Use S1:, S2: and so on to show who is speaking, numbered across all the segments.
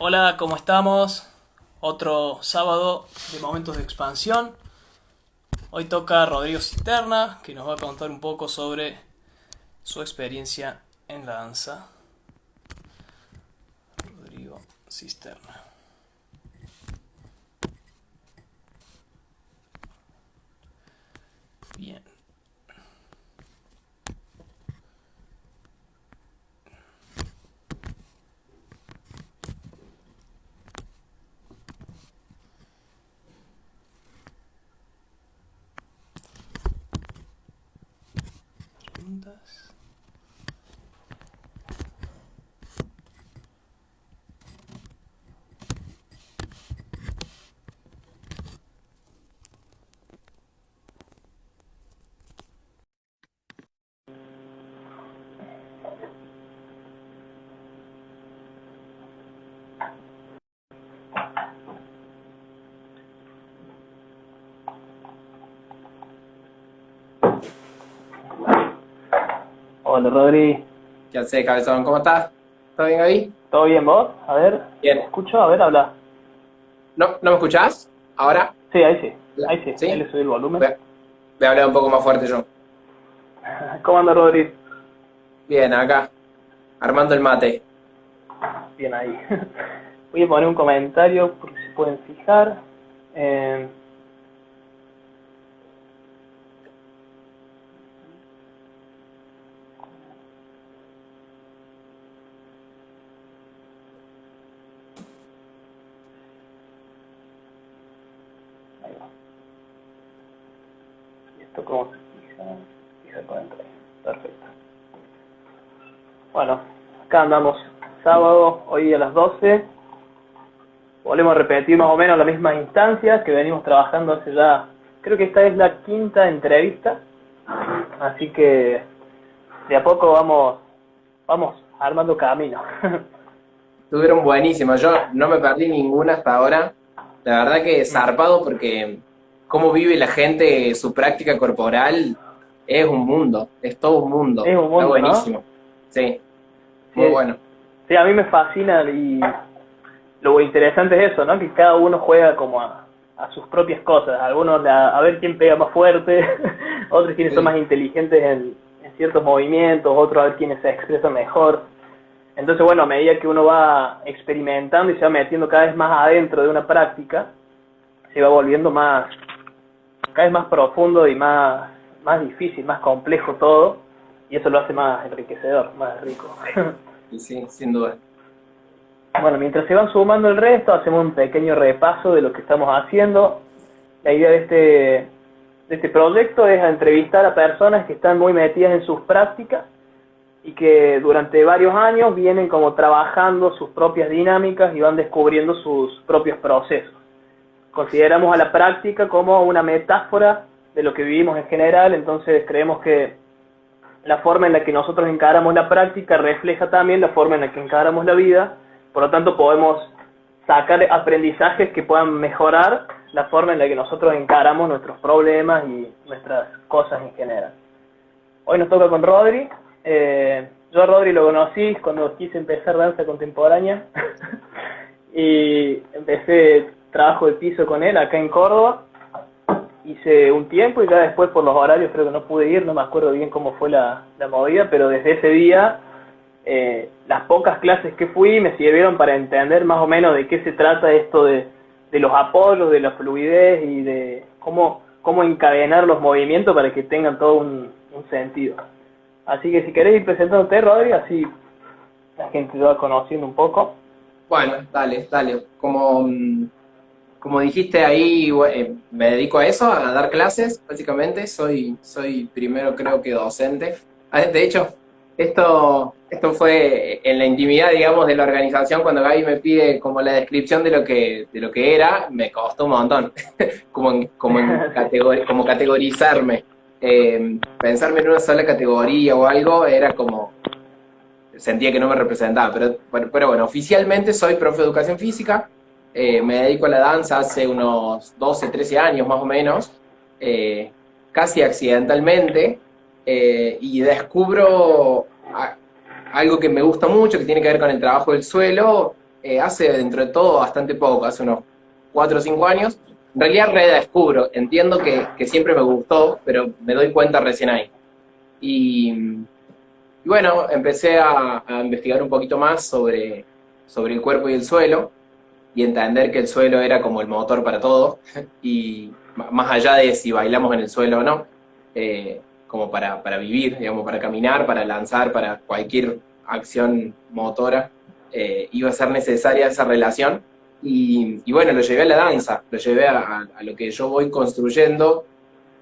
S1: Hola, ¿cómo estamos? Otro sábado de Momentos de Expansión. Hoy toca Rodrigo Cisterna, que nos va a contar un poco sobre su experiencia en la danza. Rodrigo Cisterna. Bien. Preguntas. Hola Rodri,
S2: Ya sé, cabezón, ¿cómo estás? ¿Todo bien ahí?
S1: ¿todo bien vos? A ver, ¿te
S2: Bien.
S1: escucho? A ver, habla.
S2: ¿No me escuchás? ¿Ahora?
S1: Sí, ahí sí, ahí
S2: ¿Sí?
S1: le subí el volumen.
S2: Voy a, voy a hablar un poco más fuerte yo.
S1: ¿Cómo anda Rodri?
S2: Bien, acá, armando el mate.
S1: Bien ahí. Voy a poner un comentario porque se pueden fijar. Eh, Ahí va. ¿Y esto cómo se fija? Fija con el tren. Perfecto. Bueno, acá andamos sábado, hoy a las 12. Volvemos a repetir más o menos las mismas instancias que venimos trabajando hace ya, creo que esta es la quinta entrevista, así que de a poco vamos armando camino.
S2: Estuvieron buenísimas, yo no me perdí ninguna hasta ahora. La verdad que zarpado porque cómo vive la gente su práctica corporal es un mundo, es todo un mundo.
S1: Es un
S2: Está
S1: mundo, ¿no?
S2: buenísimo. Sí,
S1: Sí,
S2: muy bueno.
S1: sí, a mí me fascina y lo interesante es eso, ¿no? Que cada uno juega como a sus propias cosas. Algunos a ver quién pega más fuerte, otros quienes son más
S2: Sí,
S1: inteligentes en ciertos movimientos, otros a ver quiénes se expresan mejor. Entonces, bueno, a medida que uno va experimentando y se va metiendo cada vez más adentro de una práctica, se va volviendo cada vez más profundo y más difícil, más complejo todo, y eso lo hace más enriquecedor, más rico.
S2: sí, sí, sin duda.
S1: Bueno, mientras se van sumando el resto, hacemos un pequeño repaso de lo que estamos haciendo. La idea de este proyecto es entrevistar a personas que están muy metidas en sus prácticas y que durante varios años vienen como trabajando sus propias dinámicas y van descubriendo sus propios procesos. Consideramos a la práctica como una metáfora de lo que vivimos en general, entonces creemos que la forma en la que nosotros encaramos la práctica refleja también la forma en la que encaramos la vida, por lo tanto podemos sacar aprendizajes que puedan mejorar la forma en la que nosotros encaramos nuestros problemas y nuestras cosas en general. Hoy nos toca con Rodri. Yo a Rodri lo conocí cuando quise empezar danza contemporánea y empecé trabajo de piso con él acá en Córdoba. Hice un tiempo y ya después por los horarios creo que no pude ir, no me acuerdo bien cómo fue la movida, pero desde ese día las pocas clases que fui me sirvieron para entender más o menos de qué se trata esto de los apoyos, de la fluidez y de cómo encadenar los movimientos para que tengan todo un sentido. Así que si querés ir presentándote, Rodri, así la gente te va conociendo un poco.
S2: Bueno, dale, dale. Como dijiste ahí, me dedico a eso, a dar clases, básicamente. Soy primero creo que docente. De hecho, esto fue en la intimidad, digamos, de la organización, cuando Gaby me pide como la descripción de lo que era, me costó un montón, como categorizarme. Pensarme en una sola categoría o algo era como, sentía que no me representaba, pero bueno, oficialmente soy profe de educación física, me dedico a la danza hace unos 12 13 años más o menos, eh, casi accidentalmente, y descubro algo que me gusta mucho, que tiene que ver con el trabajo del suelo, hace dentro de todo bastante poco, hace unos 4 o 5 años. En realidad redescubro, entiendo que siempre me gustó, pero me doy cuenta recién ahí. Y bueno, empecé a investigar un poquito más sobre el cuerpo y el suelo, y entender que el suelo era como el motor para todo, y más allá de si bailamos en el suelo o no, como para vivir, digamos, para caminar, para lanzar, para cualquier acción motora, iba a ser necesaria esa relación. Y bueno, lo llevé a la danza, lo llevé a lo que yo voy construyendo,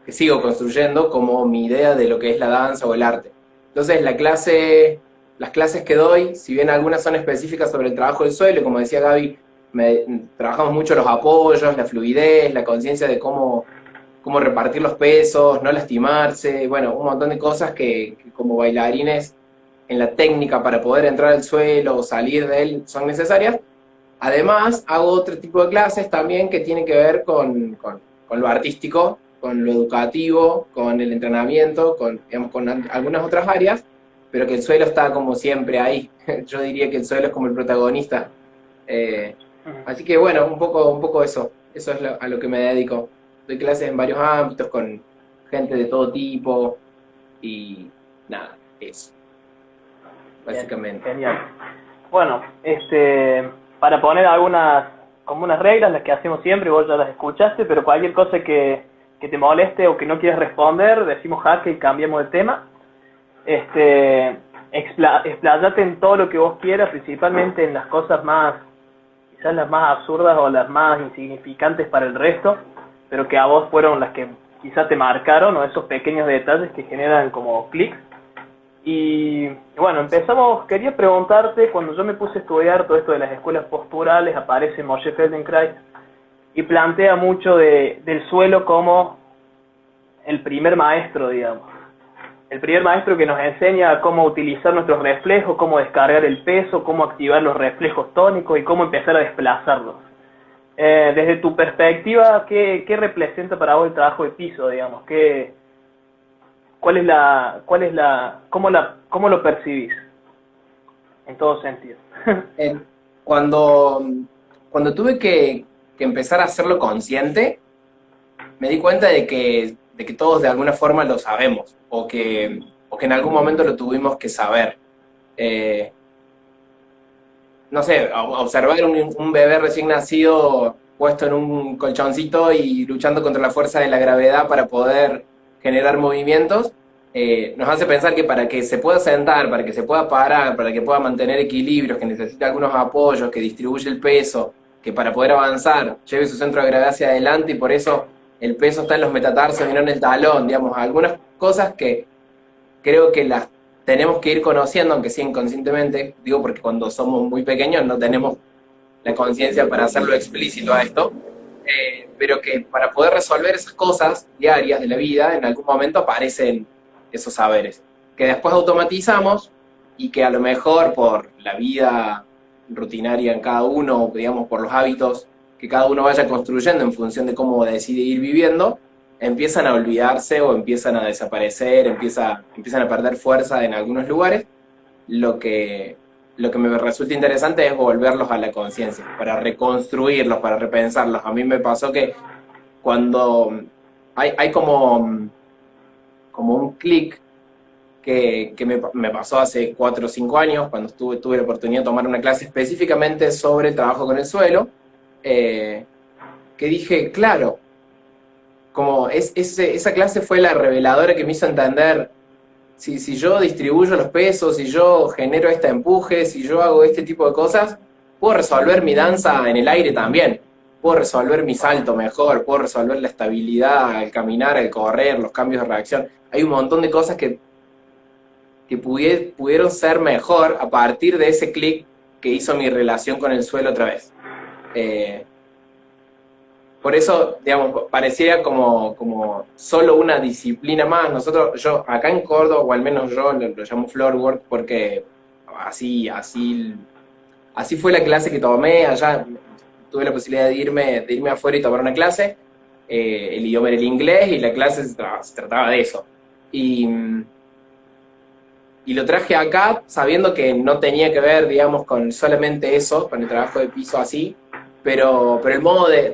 S2: que sigo construyendo como mi idea de lo que es la danza o el arte. Entonces las clases que doy, si bien algunas son específicas sobre el trabajo del suelo, como decía Gaby, trabajamos mucho los apoyos, la fluidez, la conciencia de cómo repartir los pesos, no lastimarse, bueno, un montón de cosas que como bailarines en la técnica para poder entrar al suelo o salir de él son necesarias. Además, hago otro tipo de clases también que tienen que ver con lo artístico, con lo educativo, con el entrenamiento, digamos, con algunas otras áreas, pero que el suelo está como siempre ahí. Yo diría que el suelo es como el protagonista. Así que bueno, un poco eso es a lo que me dedico. Doy clases en varios ámbitos con gente de todo tipo y nada, eso, básicamente.
S1: Bien, genial. Bueno, para poner como unas reglas, las que hacemos siempre, vos ya las escuchaste, pero cualquier cosa que te moleste o que no quieras responder, decimos jaque y cambiamos de tema. Expláyate en todo lo que vos quieras, principalmente en las cosas quizás las más absurdas o las más insignificantes para el resto, pero que a vos fueron las que quizás te marcaron, o esos pequeños detalles que generan como clics. Y bueno, empezamos, quería preguntarte, cuando yo me puse a estudiar todo esto de las escuelas posturales, aparece Moshe Feldenkrais y plantea mucho del suelo como el primer maestro, digamos. El primer maestro que nos enseña cómo utilizar nuestros reflejos, cómo descargar el peso, cómo activar los reflejos tónicos y cómo empezar a desplazarlos. Desde tu perspectiva, ¿qué representa para vos el trabajo de piso, digamos? ¿Cómo lo percibís? En todo sentido.
S2: Cuando tuve que empezar a hacerlo consciente, me di cuenta de que todos de alguna forma lo sabemos, o que en algún momento lo tuvimos que saber. No sé, observar un bebé recién nacido puesto en un colchoncito y luchando contra la fuerza de la gravedad para poder generar movimientos, nos hace pensar que para que se pueda sentar, para que se pueda parar, para que pueda mantener equilibrios, que necesita algunos apoyos, que distribuye el peso, que para poder avanzar lleve su centro de gravedad hacia adelante, y por eso el peso está en los metatarsos y no en el talón, digamos, algunas cosas que creo que las tenemos que ir conociendo, aunque sea inconscientemente, digo porque cuando somos muy pequeños no tenemos la conciencia para hacerlo explícito a esto, pero que para poder resolver esas cosas diarias de la vida, en algún momento aparecen esos saberes, que después automatizamos y que a lo mejor por la vida rutinaria en cada uno, digamos, por los hábitos que cada uno vaya construyendo en función de cómo decide ir viviendo, empiezan a olvidarse o empiezan a desaparecer, empiezan a perder fuerza en algunos lugares. Lo que me resulta interesante es volverlos a la conciencia, para reconstruirlos, para repensarlos. A mí me pasó que cuando hay como un clic que me pasó hace 4 o 5 años, cuando tuve la oportunidad de tomar una clase específicamente sobre el trabajo con el suelo, que dije, claro, como esa clase fue la reveladora que me hizo entender, si yo distribuyo los pesos, si yo genero este empuje, si yo hago este tipo de cosas, puedo resolver mi danza en el aire también, puedo resolver mi salto mejor, puedo resolver la estabilidad, al caminar, al correr, los cambios de reacción. Hay un montón de cosas que pudieron ser mejor a partir de ese clic que hizo mi relación con el suelo otra vez. Por eso, digamos, parecía como solo una disciplina más. Yo acá en Córdoba, o al menos yo lo llamo floor work, porque así fue la clase que tomé. Allá tuve la posibilidad de irme afuera y tomar una clase. El idioma era el inglés y la clase se trataba de eso. Y y lo traje acá sabiendo que no tenía que ver, digamos, con solamente eso, con el trabajo de piso así, pero el modo es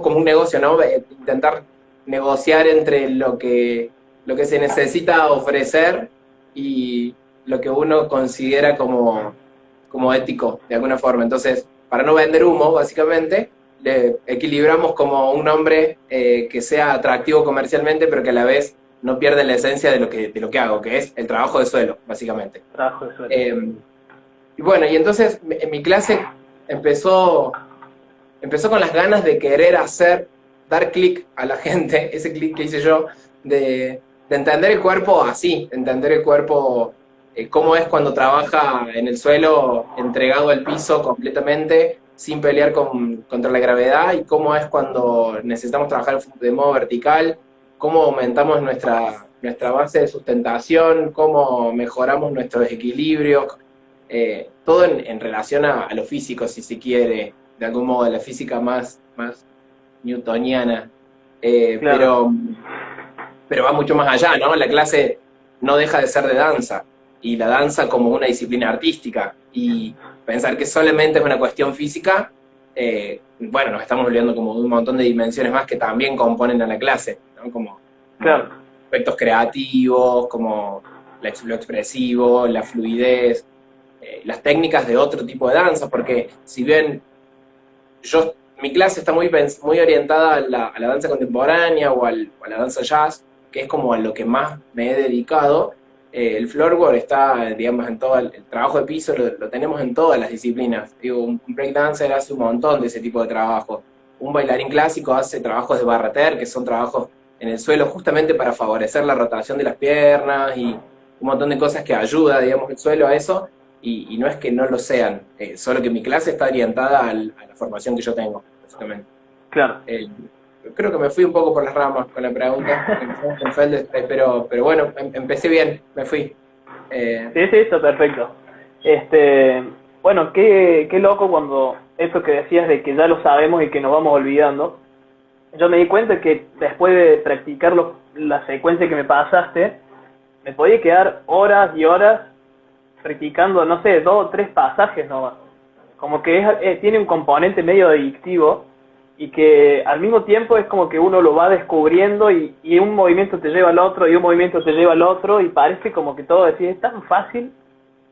S2: como un negocio, ¿no? Intentar negociar entre lo que se necesita ofrecer y lo que uno considera como ético, de alguna forma. Entonces, para no vender humo, básicamente, le equilibramos como un nombre que sea atractivo comercialmente, pero que a la vez no pierde la esencia de lo que hago, que es el trabajo de suelo, básicamente.
S1: Trabajo de suelo.
S2: Y bueno, y entonces en mi clase empezó con las ganas de querer dar clic a la gente, ese clic que hice yo, de entender el cuerpo así, entender el cuerpo, cómo es cuando trabaja en el suelo, entregado al piso completamente, sin pelear contra la gravedad, y cómo es cuando necesitamos trabajar de modo vertical, cómo aumentamos nuestra base de sustentación, cómo mejoramos nuestros equilibrios, todo en relación a lo físico, si se quiere, de algún modo, la física más newtoniana,
S1: Claro.
S2: pero va mucho más allá, ¿no? La clase no deja de ser de danza, y la danza como una disciplina artística, y pensar que solamente es una cuestión física, bueno, nos estamos olvidando como de un montón de dimensiones más que también componen a la clase, ¿no? Como
S1: Claro.
S2: aspectos creativos, como lo expresivo, la fluidez, las técnicas de otro tipo de danza, porque si bien mi clase está muy orientada a la danza contemporánea o a la danza jazz, que es como a lo que más me he dedicado. El floorboard está, digamos, en todo el trabajo de piso, lo tenemos en todas las disciplinas. Digo, un breakdancer hace un montón de ese tipo de trabajo. Un bailarín clásico hace trabajos de barreter, que son trabajos en el suelo justamente para favorecer la rotación de las piernas y un montón de cosas que ayuda, digamos, el suelo a eso. Y no es que no lo sean, solo que mi clase está orientada a la formación que yo tengo, básicamente.
S1: Claro.
S2: Creo que me fui un poco por las ramas con la pregunta, pero bueno, empecé bien, me fui.
S1: Sí, sí, está perfecto. Bueno, qué loco cuando eso que decías de que ya lo sabemos y que nos vamos olvidando. Yo me di cuenta que después de practicar la secuencia que me pasaste, me podía quedar horas y horas practicando, no sé, 2 o 3 pasajes nomás. Como que tiene un componente medio adictivo y que al mismo tiempo es como que uno lo va descubriendo y un movimiento te lleva al otro y un movimiento te lleva al otro y parece como que todo decir es tan fácil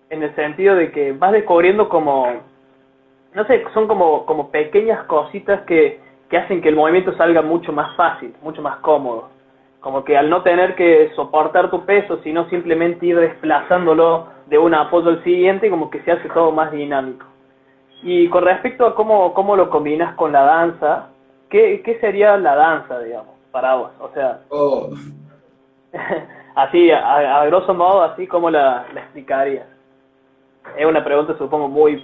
S1: en el sentido de que vas descubriendo como, no sé, son como pequeñas cositas que hacen que el movimiento salga mucho más fácil, mucho más cómodo. Como que al no tener que soportar tu peso, sino simplemente ir desplazándolo de un apoyo al siguiente, como que se hace todo más dinámico. Y con respecto a cómo lo combinas con la danza, ¿qué sería la danza, digamos, para vos? O sea,
S2: Oh,
S1: así, a grosso modo, así como la explicarías. Es una pregunta, supongo, muy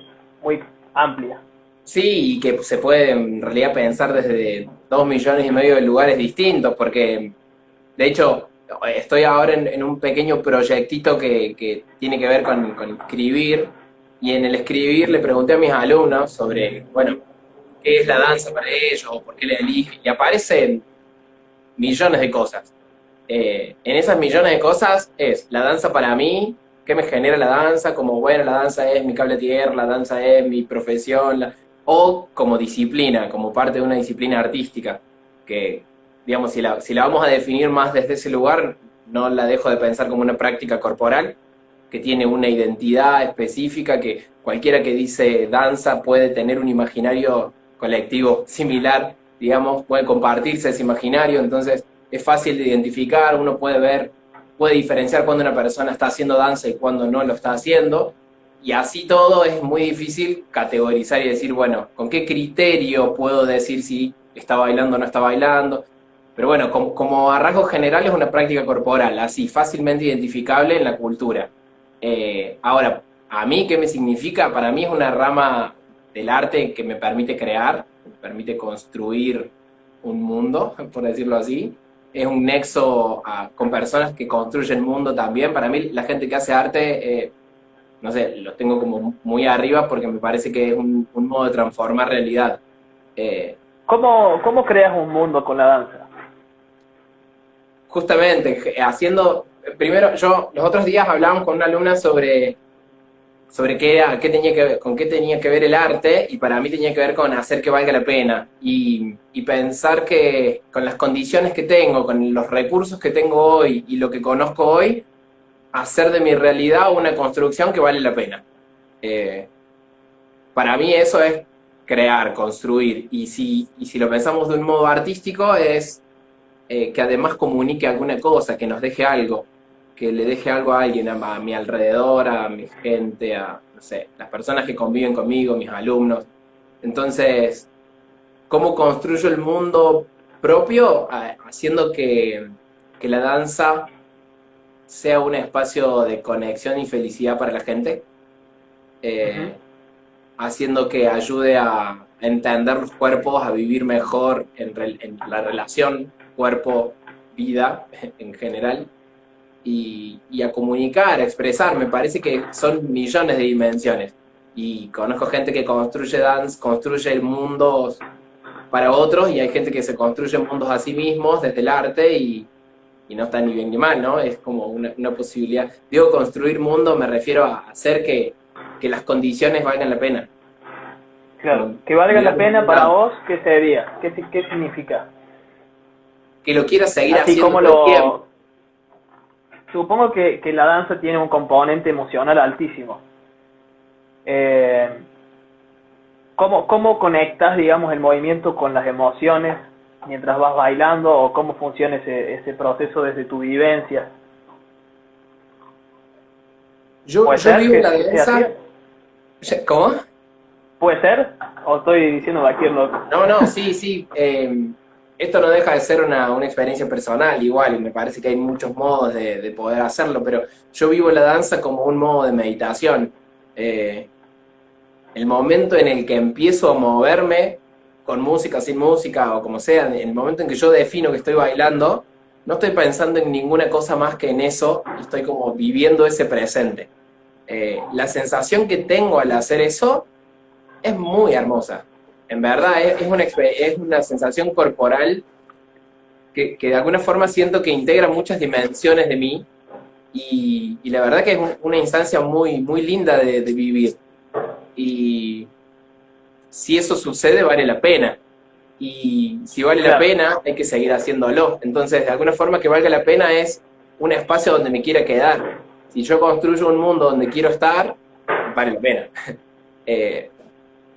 S1: amplia.
S2: sí, y que se puede en realidad pensar desde 2,5 millones de lugares distintos, porque de hecho estoy ahora en un pequeño proyectito que tiene que ver con escribir, y en el escribir le pregunté a mis alumnos sobre, bueno, qué es la danza para ellos, o por qué la eligen, y aparecen millones de cosas. En esas millones de cosas es la danza para mí, qué me genera la danza, como bueno, la danza es mi cable a tierra, la danza es mi profesión, o como disciplina, como parte de una disciplina artística, que, digamos, si la vamos a definir más desde ese lugar, no la dejo de pensar como una práctica corporal, que tiene una identidad específica, que cualquiera que dice danza puede tener un imaginario colectivo similar, digamos, puede compartirse ese imaginario, entonces es fácil de identificar, uno puede diferenciar cuando una persona está haciendo danza y cuando no lo está haciendo, y así todo es muy difícil categorizar y decir, bueno, ¿con qué criterio puedo decir si está bailando o no está bailando? Pero bueno, como a rasgos generales es una práctica corporal, así fácilmente identificable en la cultura. Ahora, ¿a mí qué me significa? Para mí es una rama del arte que me permite crear, me permite construir un mundo, por decirlo así. Es un nexo con personas que construyen mundo también. Para mí, la gente que hace arte, no sé, lo tengo como muy arriba porque me parece que es un modo de transformar realidad. Eh,
S1: ¿Cómo creas un mundo con la danza?
S2: Justamente, haciendo, primero, los otros días hablábamos con una alumna sobre qué tenía que ver, con qué tenía que ver el arte, y para mí tenía que ver con hacer que valga la pena, y pensar que con las condiciones que tengo, con los recursos que tengo hoy y lo que conozco hoy, hacer de mi realidad una construcción que vale la pena. Eh, para mí eso es crear, construir, y si lo pensamos de un modo artístico es que además comunique alguna cosa, que nos deje algo, que le deje algo a alguien, a mi alrededor, a mi gente, a, no sé, las personas que conviven conmigo, mis alumnos. Entonces, ¿cómo construyo el mundo propio? Haciendo que la danza sea un espacio de conexión y felicidad para la gente,
S1: Ujú.
S2: eh, haciendo que ayude a entender los cuerpos, a vivir mejor en la relación cuerpo-vida en general, y a comunicar, a expresar. Me parece que son millones de dimensiones. Y conozco gente que construye dance, construye mundos para otros, y hay gente que se construye mundos a sí mismos desde el arte, y no está ni bien ni mal, ¿no? Es como una posibilidad. Digo, construir mundo, me refiero a hacer que las condiciones valgan la pena.
S1: Claro,
S2: Como
S1: que valga la
S2: mirar
S1: pena
S2: un
S1: para
S2: campo.
S1: vos, ¿qué sería? ¿Qué significa?
S2: Que lo quiera seguir
S1: Así
S2: haciendo
S1: como
S2: todo el tiempo.
S1: lo... Supongo que la danza tiene un componente emocional altísimo. Eh, ¿Cómo conectas, digamos, el movimiento con las emociones mientras vas bailando, o cómo funciona ese proceso desde tu vivencia? ¿Puede
S2: Yo
S1: ser
S2: vivo la
S1: que sea así?
S2: danza. ¿Cómo?
S1: ¿Puede ser? ¿O estoy diciendo cualquier loco?
S2: No, no, sí, sí. Esto no deja de ser una experiencia personal, igual, y me parece que hay muchos modos de poder hacerlo, pero yo vivo la danza como un modo de meditación. Eh, el momento en el que empiezo a moverme, con música, sin música, o como sea, el momento en que yo defino que estoy bailando, no estoy pensando en ninguna cosa más que en eso, y estoy como viviendo ese presente. La sensación que tengo al hacer eso es muy hermosa. En verdad, es una sensación corporal que de alguna forma siento que integra muchas dimensiones de mí, y la verdad que es una instancia muy, muy linda de vivir. Y si eso sucede, vale la pena. Y si vale la
S1: Claro,
S2: pena, hay que seguir haciéndolo. Entonces, de alguna forma, que valga la pena es un espacio donde me quiera quedar. Si yo construyo un mundo donde quiero estar, vale la pena. Eh,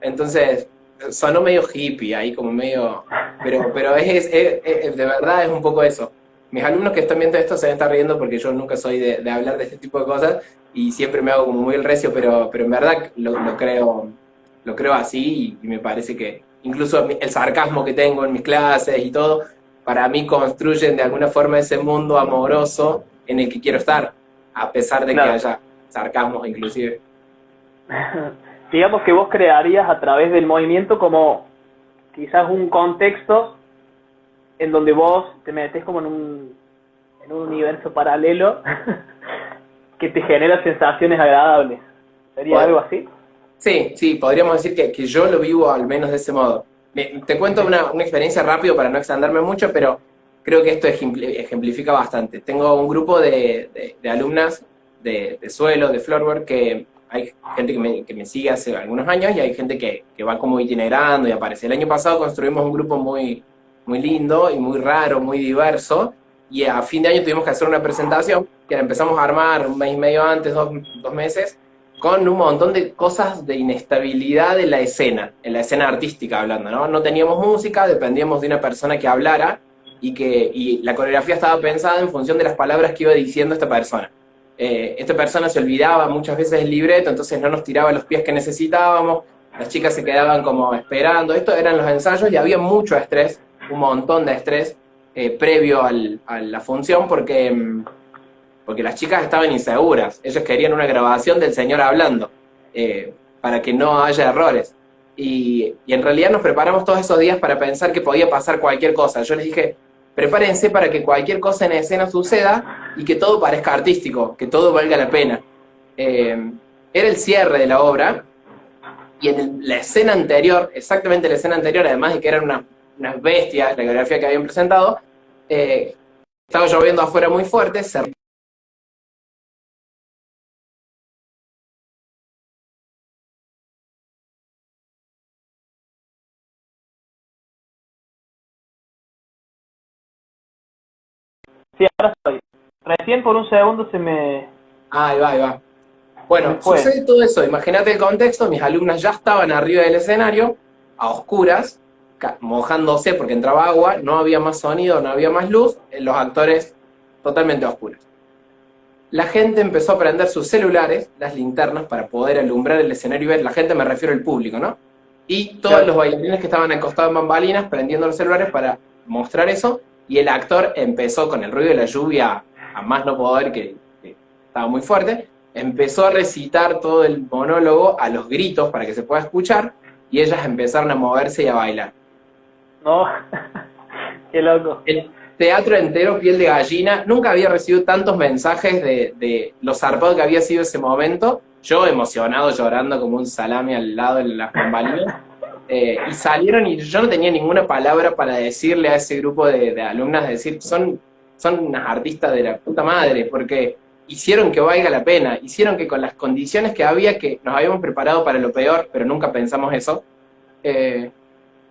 S2: entonces, sonó medio hippie ahí, como medio... Pero de verdad es un poco eso. Mis alumnos que están viendo esto se están riendo porque yo nunca soy de hablar de este tipo de cosas, y siempre me hago como muy el recio, pero en verdad lo creo así, y me parece que incluso el sarcasmo que tengo en mis clases y todo, para mí construyen de alguna forma ese mundo amoroso en el que quiero estar, a pesar de que
S1: claro.
S2: haya sarcasmos inclusive.
S1: Digamos que vos crearías a través del movimiento como quizás un contexto en donde vos te metes como en un universo paralelo que te genera sensaciones agradables. ¿Sería algo así?
S2: Sí, sí, podríamos decir que yo lo vivo al menos de ese modo. Te cuento una experiencia rápido para no extenderme mucho, pero creo que esto ejemplifica bastante. Tengo un grupo de alumnas de suelo, de floorwork, que hay gente que me sigue hace algunos años, y hay gente que va como itinerando y aparece. El año pasado construimos un grupo muy, muy lindo y muy raro, muy diverso, y a fin de año tuvimos que hacer una presentación que la empezamos a armar un mes y medio antes, dos meses, con un montón de cosas de inestabilidad en la escena artística hablando, ¿no? No teníamos música, dependíamos de una persona que hablara, y la coreografía estaba pensada en función de las palabras que iba diciendo esta persona. Esta persona se olvidaba muchas veces del libreto, entonces no nos tiraba los pies que necesitábamos, las chicas se quedaban como esperando. Estos eran los ensayos, y había mucho estrés, un montón de estrés previo a la función, porque las chicas estaban inseguras. Ellos querían una grabación del señor hablando, para que no haya errores. Y en realidad nos preparamos todos esos días para pensar que podía pasar cualquier cosa. Yo les dije, prepárense para que cualquier cosa en escena suceda, y que todo parezca artístico, que todo valga la pena. Era el cierre de la obra, y en la escena anterior, exactamente la escena anterior, además de que eran unas bestias, la coreografía que habían presentado, estaba lloviendo afuera muy fuerte, se
S1: Recién por un segundo se me...
S2: Ahí va, ahí va. Bueno,
S1: Fue.
S2: sucede todo eso. Imagínate el contexto, mis alumnas ya estaban arriba del escenario, a oscuras, mojándose porque entraba agua, no había más sonido, no había más luz, los actores totalmente a oscuras. La gente empezó a prender sus celulares, las linternas, para poder alumbrar el escenario y ver, la gente me refiero al público, ¿no? Y todos
S1: Claro.
S2: los bailarines que estaban acostados en bambalinas prendiendo los celulares para mostrar eso, y el actor empezó con el ruido de la lluvia a más no poder, que estaba muy fuerte, empezó a recitar todo el monólogo a los gritos para que se pueda escuchar, y ellas empezaron a moverse y a bailar.
S1: No, qué loco.
S2: El teatro entero, piel de gallina, nunca había recibido tantos mensajes de lo zarpado que había sido ese momento, yo emocionado, llorando como un salame al lado de las bambalinas, y salieron y yo no tenía ninguna palabra para decirle a ese grupo de alumnas, decir, son unas artistas de la puta madre, porque hicieron que valga la pena, hicieron que con las condiciones que había, que nos habíamos preparado para lo peor, pero nunca pensamos eso,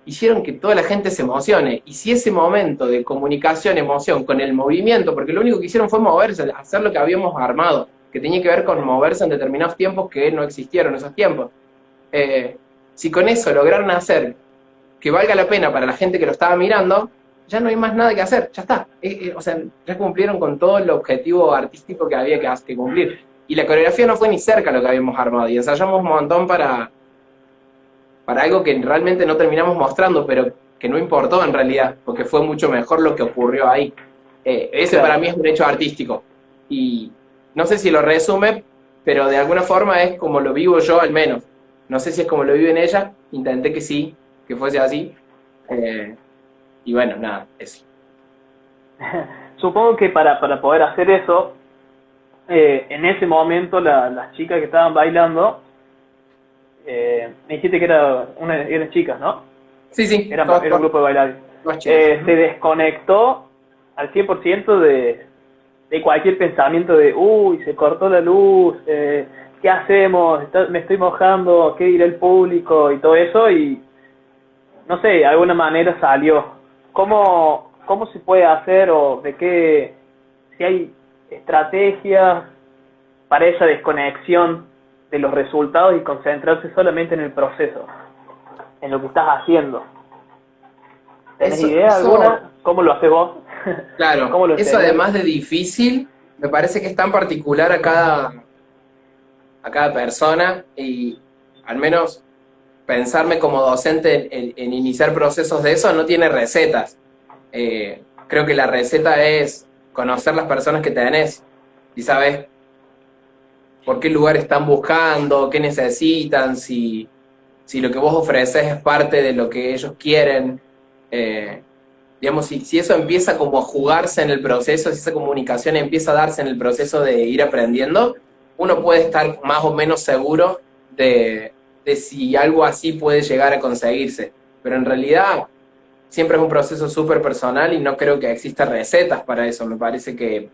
S2: hicieron que toda la gente se emocione. Y si ese momento de comunicación, emoción, con el movimiento, porque lo único que hicieron fue moverse, hacer lo que habíamos armado, que tenía que ver con moverse en determinados tiempos que no existieron esos tiempos. Si con eso lograron hacer que valga la pena para la gente que lo estaba mirando, ya no hay más nada que hacer, ya está. O sea, ya cumplieron con todo el objetivo artístico que había que cumplir. Y la coreografía no fue ni cerca lo que habíamos armado, y ensayamos un montón para algo que realmente no terminamos mostrando, pero que no importó en realidad, porque fue mucho mejor lo que ocurrió ahí. Ese
S1: Claro.
S2: para mí es un hecho artístico. Y no sé si lo resume, pero de alguna forma es como lo vivo yo al menos. No sé si es como lo viven ella, intenté que sí, que fuese así. Y bueno, nada, eso.
S1: Supongo que para poder hacer eso, en ese momento las chicas que estaban bailando, me dijiste que eran chicas, ¿no?
S2: Sí, sí,
S1: Era un grupo de bailarines.
S2: más chicos.
S1: Se desconectó al 100% de cualquier pensamiento de, uy, se cortó la luz, ¿qué hacemos? Me estoy mojando, ¿qué dirá el público? Y todo eso, y no sé, de alguna manera salió. ¿Cómo se puede hacer o si hay estrategias para esa desconexión de los resultados y concentrarse solamente en el proceso, en lo que estás haciendo? ¿Tenés idea alguna? ¿Cómo lo haces vos?
S2: Claro,
S1: ¿Cómo lo
S2: eso
S1: enseñás?
S2: además de difícil, me parece que es tan particular a cada persona, y al menos pensarme como docente en iniciar procesos de eso no tiene recetas. Creo que la receta es conocer las personas que tenés y sabes por qué lugar están buscando, qué necesitan, si lo que vos ofreces es parte de lo que ellos quieren. Digamos, si eso empieza como a jugarse en el proceso, si esa comunicación empieza a darse en el proceso de ir aprendiendo, uno puede estar más o menos seguro de si algo así puede llegar a conseguirse. Pero en realidad siempre es un proceso súper personal y no creo que exista recetas para eso. Me parece que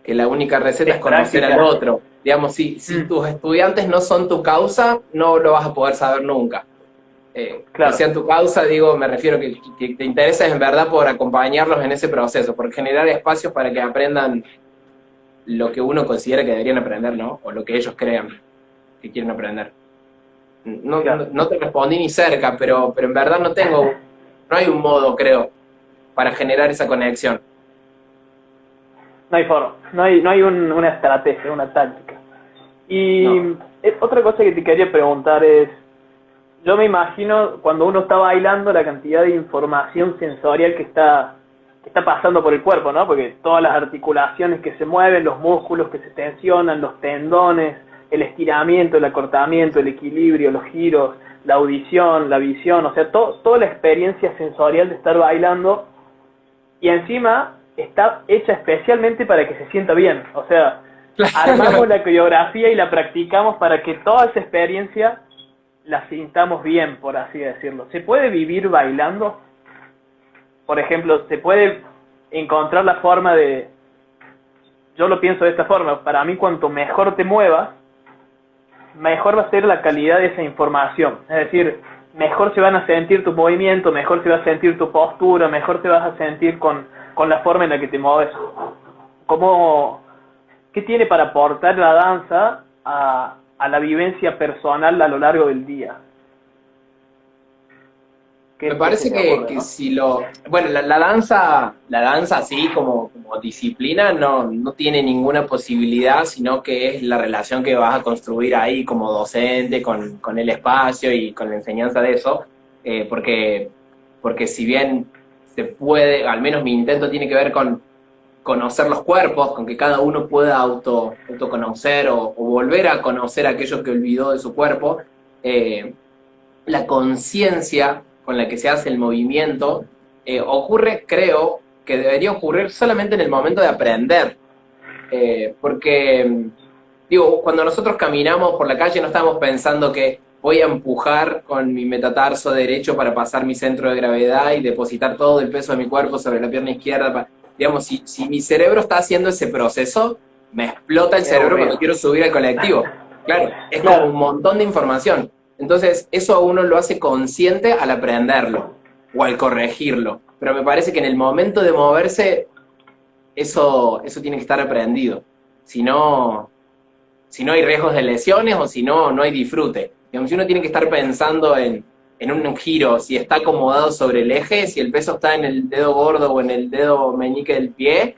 S2: la única receta es conocer al otro. Digamos, si tus estudiantes no son tu causa, no lo vas a poder saber nunca.
S1: Claro.
S2: Que sean tu causa, digo, me refiero que te intereses en verdad por acompañarlos en ese proceso, por generar espacios para que aprendan lo que uno considera que deberían aprender, ¿no? O lo que ellos crean que quieren aprender. No te respondí ni cerca, pero en verdad no hay un modo, creo, para generar esa conexión.
S1: No hay forma, no hay una estrategia, una táctica. Y otra cosa que te quería preguntar es, yo me imagino cuando uno está bailando la cantidad de información sensorial que está pasando por el cuerpo, ¿no? Porque todas las articulaciones que se mueven, los músculos que se tensionan, los tendones, el estiramiento, el acortamiento, el equilibrio, los giros, la audición, la visión, o sea, toda la experiencia sensorial de estar bailando, y encima está hecha especialmente para que se sienta bien. O sea, armamos la coreografía y la practicamos para que toda esa experiencia la sintamos bien, por así decirlo. ¿Se puede vivir bailando? Por ejemplo, ¿se puede encontrar la forma de... Yo lo pienso de esta forma, para mí cuanto mejor te muevas, mejor va a ser la calidad de esa información. Es decir, mejor se van a sentir tus movimientos, mejor se va a sentir tu postura, mejor te vas a sentir con la forma en la que te mueves. ¿cómo, qué tiene para aportar la danza a la vivencia personal a lo largo del día?
S2: Me parece que
S1: ¿no?
S2: si lo... Bueno, la danza así como disciplina no tiene ninguna posibilidad, sino que es la relación que vas a construir ahí como docente con el espacio y con la enseñanza de eso, porque si bien se puede, al menos mi intento tiene que ver con conocer los cuerpos, con que cada uno pueda autoconocer o volver a conocer aquello que olvidó de su cuerpo, la conciencia con la que se hace el movimiento ocurre, creo, que debería ocurrir solamente en el momento de aprender. Porque, digo, cuando nosotros caminamos por la calle no estamos pensando que voy a empujar con mi metatarso derecho para pasar mi centro de gravedad y depositar todo el peso de mi cuerpo sobre la pierna izquierda. Digamos, si mi cerebro está haciendo ese proceso, me explota el cerebro cuando quiero subir al colectivo. Claro, es como un montón de información. Entonces, eso a uno lo hace consciente al aprenderlo o al corregirlo. Pero me parece que en el momento de moverse, eso tiene que estar aprendido. Si no hay riesgos de lesiones o si no hay disfrute. Digamos, si uno tiene que estar pensando en un giro, si está acomodado sobre el eje, si el peso está en el dedo gordo o en el dedo meñique del pie,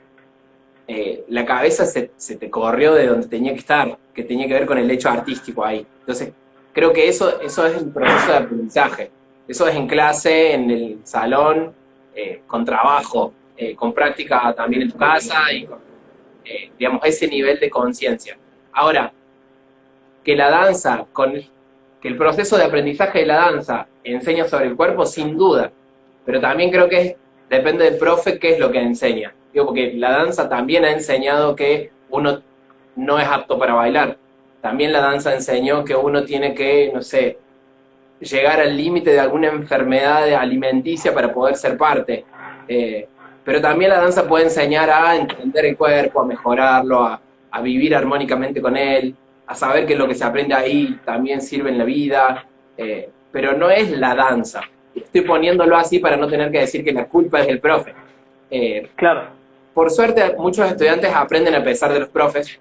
S2: la cabeza se te corrió de donde tenía que estar, que tenía que ver con el hecho artístico ahí. Entonces, creo que eso es el proceso de aprendizaje. Eso es en clase, en el salón, con trabajo, con práctica también en tu casa y con, digamos, ese nivel de conciencia. Ahora, que la danza, que el proceso de aprendizaje de la danza enseña sobre el cuerpo, sin duda, pero también creo que depende del profe qué es lo que enseña. Digo, porque la danza también ha enseñado que uno no es apto para bailar. También la danza enseñó que uno tiene que, no sé, llegar al límite de alguna enfermedad alimenticia para poder ser parte. Pero también la danza puede enseñar a entender el cuerpo, a mejorarlo, a vivir armónicamente con él, a saber que lo que se aprende ahí también sirve en la vida, pero no es la danza. Estoy poniéndolo así para no tener que decir que la culpa es del profe.
S1: Claro.
S2: Por suerte, muchos estudiantes aprenden a pesar de los profes,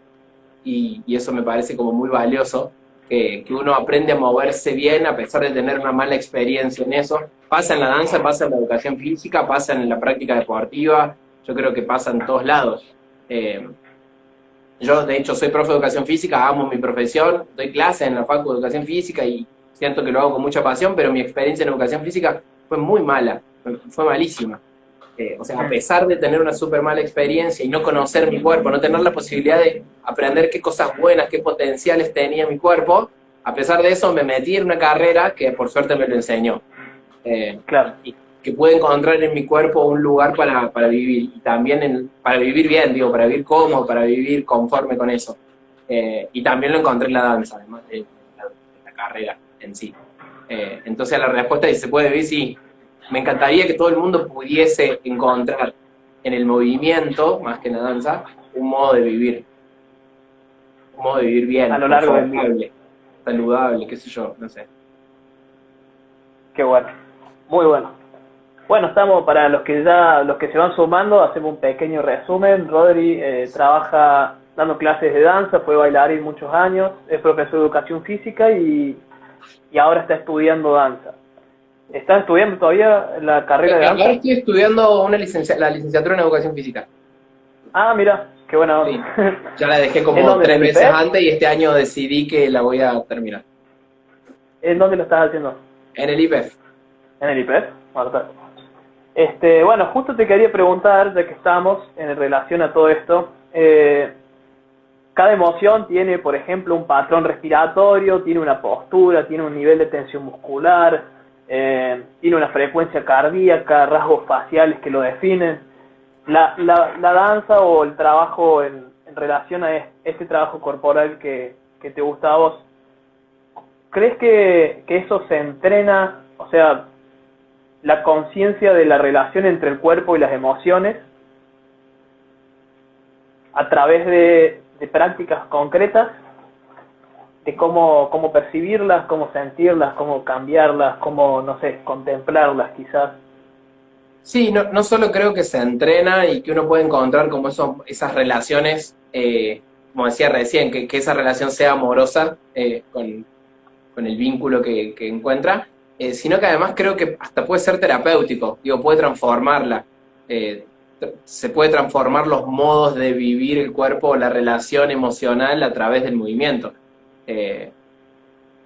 S2: y eso me parece como muy valioso, que uno aprende a moverse bien a pesar de tener una mala experiencia en eso. Pasa en la danza, pasa en la educación física, pasa en la práctica deportiva, yo creo que pasa en todos lados. Yo, de hecho, soy profe de educación física, amo mi profesión, doy clases en la Facu de Educación Física y siento que lo hago con mucha pasión, pero mi experiencia en educación física fue muy mala, fue malísima. O sea, a pesar de tener una súper mala experiencia y no conocer mi cuerpo, no tener la posibilidad de aprender qué cosas buenas, qué potenciales tenía mi cuerpo, a pesar de eso me metí en una carrera que por suerte me lo enseñó.
S1: Claro.
S2: Y que pude encontrar en mi cuerpo un lugar para vivir, y también para vivir bien, digo, para vivir cómodo, para vivir conforme con eso. Y también lo encontré en la danza, además de la carrera en sí. Entonces la respuesta es, ¿se puede vivir? Sí. Me encantaría que todo el mundo pudiese encontrar en el movimiento, más que en la danza, un modo de vivir. Un modo de vivir bien,
S1: a lo largo del día.
S2: Saludable, qué sé yo, no sé.
S1: Qué bueno. Muy bueno. Bueno, estamos para los que se van sumando, hacemos un pequeño resumen. Rodri trabaja dando clases de danza, fue bailarín muchos años, es profesor de educación física y ahora está estudiando danza. ¿Estás estudiando todavía la carrera de danza?
S2: Ahora estoy estudiando la licenciatura en educación física.
S1: Ah, mira, qué buena onda.
S2: Sí. Ya la dejé como 3 meses antes y este año decidí que la voy a terminar.
S1: ¿En dónde lo estás haciendo?
S2: En el IPEF.
S1: ¿En el IPEF? Bueno, justo te quería preguntar, ya que estamos en relación a todo esto, cada emoción tiene, por ejemplo, un patrón respiratorio, tiene una postura, tiene un nivel de tensión muscular, tiene una frecuencia cardíaca, rasgos faciales que lo definen. La danza o el trabajo en relación a este trabajo corporal que te gusta a vos, ¿crees que eso se entrena? O sea, la conciencia de la relación entre el cuerpo y las emociones a través de prácticas concretas, de cómo percibirlas, cómo sentirlas, cómo cambiarlas, cómo, no sé, contemplarlas quizás.
S2: Sí, no solo creo que se entrena y que uno puede encontrar como esas relaciones, como decía recién, que esa relación sea amorosa con el vínculo que encuentra, sino que además creo que hasta puede ser terapéutico, digo, puede transformarla. eh, Se puede transformar los modos de vivir el cuerpo o la relación emocional a través del movimiento. Eh,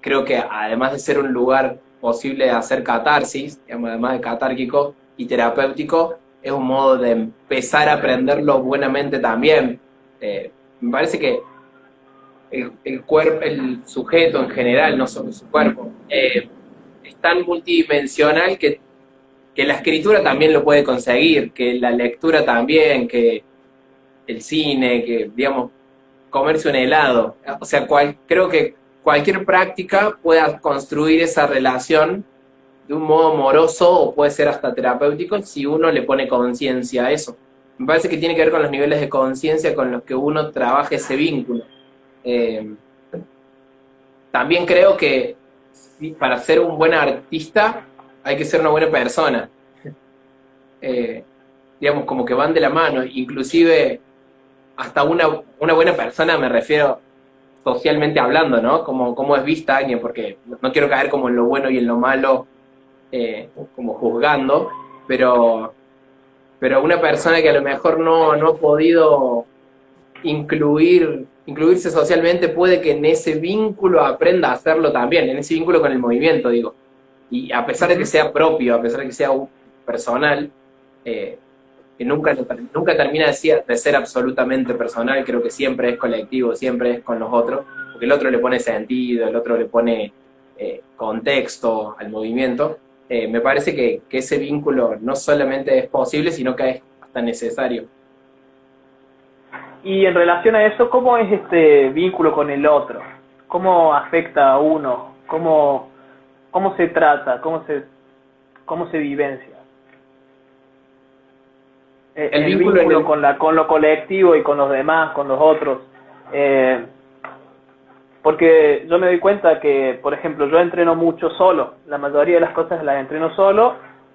S2: Creo que además de ser un lugar posible de hacer catarsis, digamos, además de catárquico y terapéutico, es un modo de empezar a aprenderlo buenamente también. Me parece que el cuerpo, el sujeto en general, no solo su cuerpo, es tan multidimensional que la escritura también lo puede conseguir, que la lectura también, que el cine, que, digamos, comerse un helado. O sea, creo que cualquier práctica pueda construir esa relación de un modo amoroso o puede ser hasta terapéutico si uno le pone conciencia a eso. Me parece que tiene que ver con los niveles de conciencia con los que uno trabaja ese vínculo. Eh, También creo que para ser un buen artista hay que ser una buena persona. Eh, digamos, como que van de la mano, inclusive hasta una buena persona, me refiero socialmente hablando, ¿no? Como es vista alguien, porque no quiero caer como en lo bueno y en lo malo, como juzgando, pero una persona que a lo mejor no ha podido incluirse socialmente, puede que en ese vínculo aprenda a hacerlo también, en ese vínculo con el movimiento, digo. Y a pesar de que sea propio, a pesar de que sea personal, que nunca termina de ser absolutamente personal, creo que siempre es colectivo, siempre es con los otros, porque el otro le pone sentido, el otro le pone contexto al movimiento. Me parece que ese vínculo no solamente es posible, sino que es hasta necesario.
S1: Y en relación a eso, ¿cómo es este vínculo con el otro? ¿Cómo afecta a uno? ¿Cómo se trata? ¿Cómo se vivencia?
S2: El
S1: El
S2: vínculo
S1: vínculo con lo colectivo y con los demás, con los otros. Porque yo me doy cuenta que, por ejemplo, yo entreno mucho solo. La mayoría de las cosas las entreno solo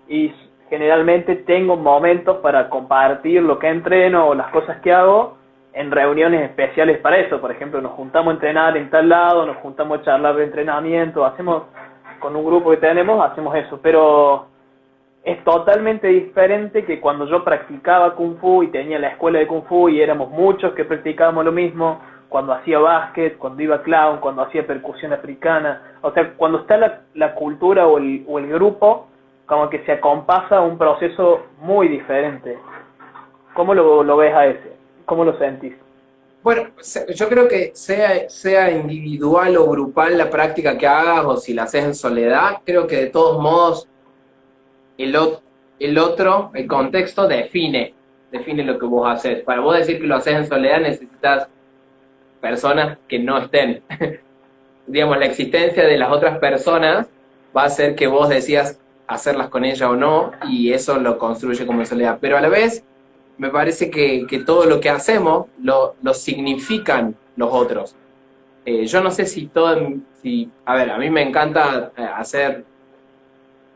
S1: y generalmente tengo momentos para compartir lo que entreno o las cosas que hago en reuniones especiales para eso. Por ejemplo, nos juntamos a entrenar en tal lado, nos juntamos a charlar de entrenamiento, hacemos con un grupo que tenemos, hacemos eso. Pero es totalmente diferente que cuando yo practicaba Kung Fu y tenía la escuela de Kung Fu y éramos muchos que practicábamos lo mismo, cuando hacía básquet, cuando iba clown, cuando hacía percusión africana. O sea, cuando está la cultura o el grupo, como que se acompasa un proceso muy diferente. ¿Cómo lo ves a ese? ¿Cómo lo sentís?
S2: Bueno, yo creo que sea individual o grupal la práctica que hagas o si la haces en soledad, creo que de todos modos el otro, el contexto define lo que vos haces. Para vos decir que lo haces en soledad necesitas personas que no estén. Digamos, la existencia de las otras personas va a hacer que vos decidas hacerlas con ella o no, y eso lo construye como en soledad. Pero a la vez, me parece que todo lo que hacemos lo significan los otros. Yo no sé a ver, a mí me encanta hacer,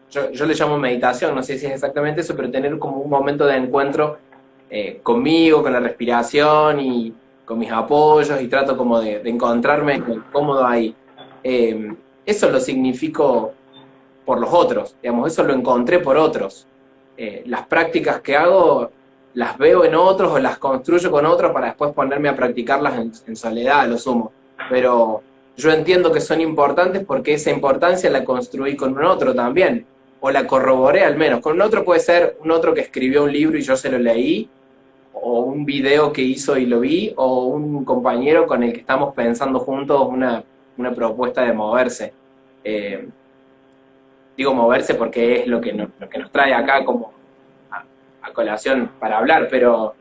S2: yo le llamo meditación, no sé si es exactamente eso, pero tener como un momento de encuentro conmigo, con la respiración y con mis apoyos, y trato como de encontrarme cómodo ahí. Eso lo significo por los otros, digamos, eso lo encontré por otros. Las prácticas que hago las veo en otros o las construyo con otros para después ponerme a practicarlas en soledad, a lo sumo. Pero yo entiendo que son importantes porque esa importancia la construí con un otro también, o la corroboré al menos. Con un otro puede ser un otro que escribió un libro y yo se lo leí, o un video que hizo y lo vi, o un compañero con el que estamos pensando juntos una propuesta de moverse. Digo moverse porque es lo que nos trae acá como a colación para hablar, pero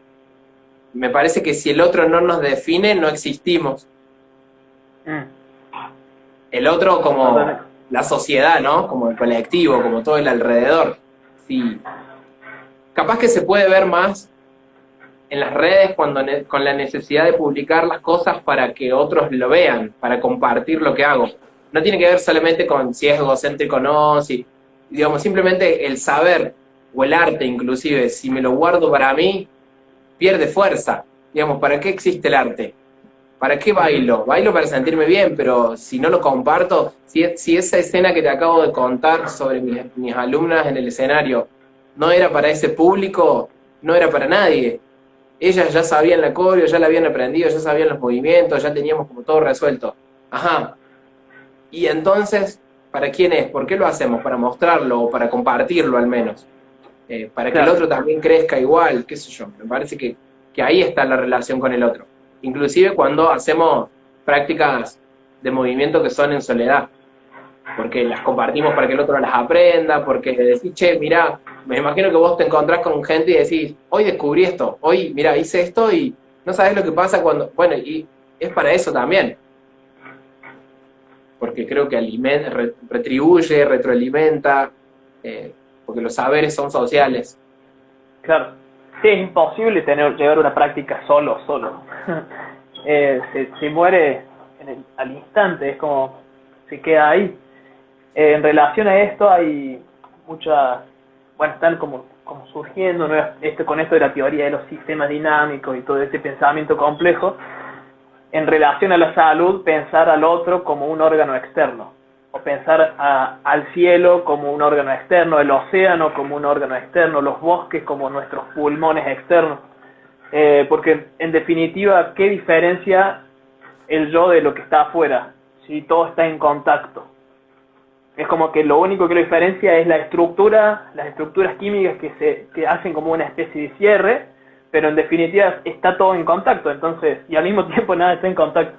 S2: me parece que si el otro no nos define, no existimos. El otro como la sociedad, ¿no? Como el colectivo, como todo el alrededor. Sí. Capaz que se puede ver más en las redes con la necesidad de publicar las cosas para que otros lo vean, para compartir lo que hago. No tiene que ver solamente con si es egocéntrico o no, digamos, simplemente el saber o el arte inclusive, si me lo guardo para mí, pierde fuerza. Digamos, ¿para qué existe el arte? ¿Para qué bailo? Bailo para sentirme bien, pero si no lo comparto, si esa escena que te acabo de contar sobre mis alumnas en el escenario no era para ese público, no era para nadie. Ellas ya sabían la coreo, ya la habían aprendido, ya sabían los movimientos, ya teníamos como todo resuelto. Ajá. Y entonces, ¿para quién es? ¿Por qué lo hacemos? Para mostrarlo o para compartirlo al menos. Para que el otro también crezca igual, qué sé yo. Me parece que ahí está la relación con el otro. Inclusive cuando hacemos prácticas de movimiento que son en soledad, porque las compartimos para que el otro las aprenda, porque decís, che, mirá, me imagino que vos te encontrás con gente y decís, hoy descubrí esto, hoy, mirá, hice esto y no sabés lo que pasa cuando... Bueno, y es para eso también, porque creo que retribuye, retroalimenta, porque los saberes son sociales.
S1: Claro. Sí, es imposible llevar una práctica solo. Se muere al instante, es como se queda ahí. En relación a esto hay muchas, bueno, están como surgiendo con esto de la teoría de los sistemas dinámicos y todo ese pensamiento complejo. En relación a la salud, pensar al otro como un órgano externo, o pensar al cielo como un órgano externo, el océano como un órgano externo, los bosques como nuestros pulmones externos, porque en definitiva, ¿qué diferencia el yo de lo que está afuera si todo está en contacto? Es como que lo único que lo diferencia es las estructuras químicas que hacen como una especie de cierre, pero en definitiva está todo en contacto, entonces, y al mismo tiempo nada está en contacto.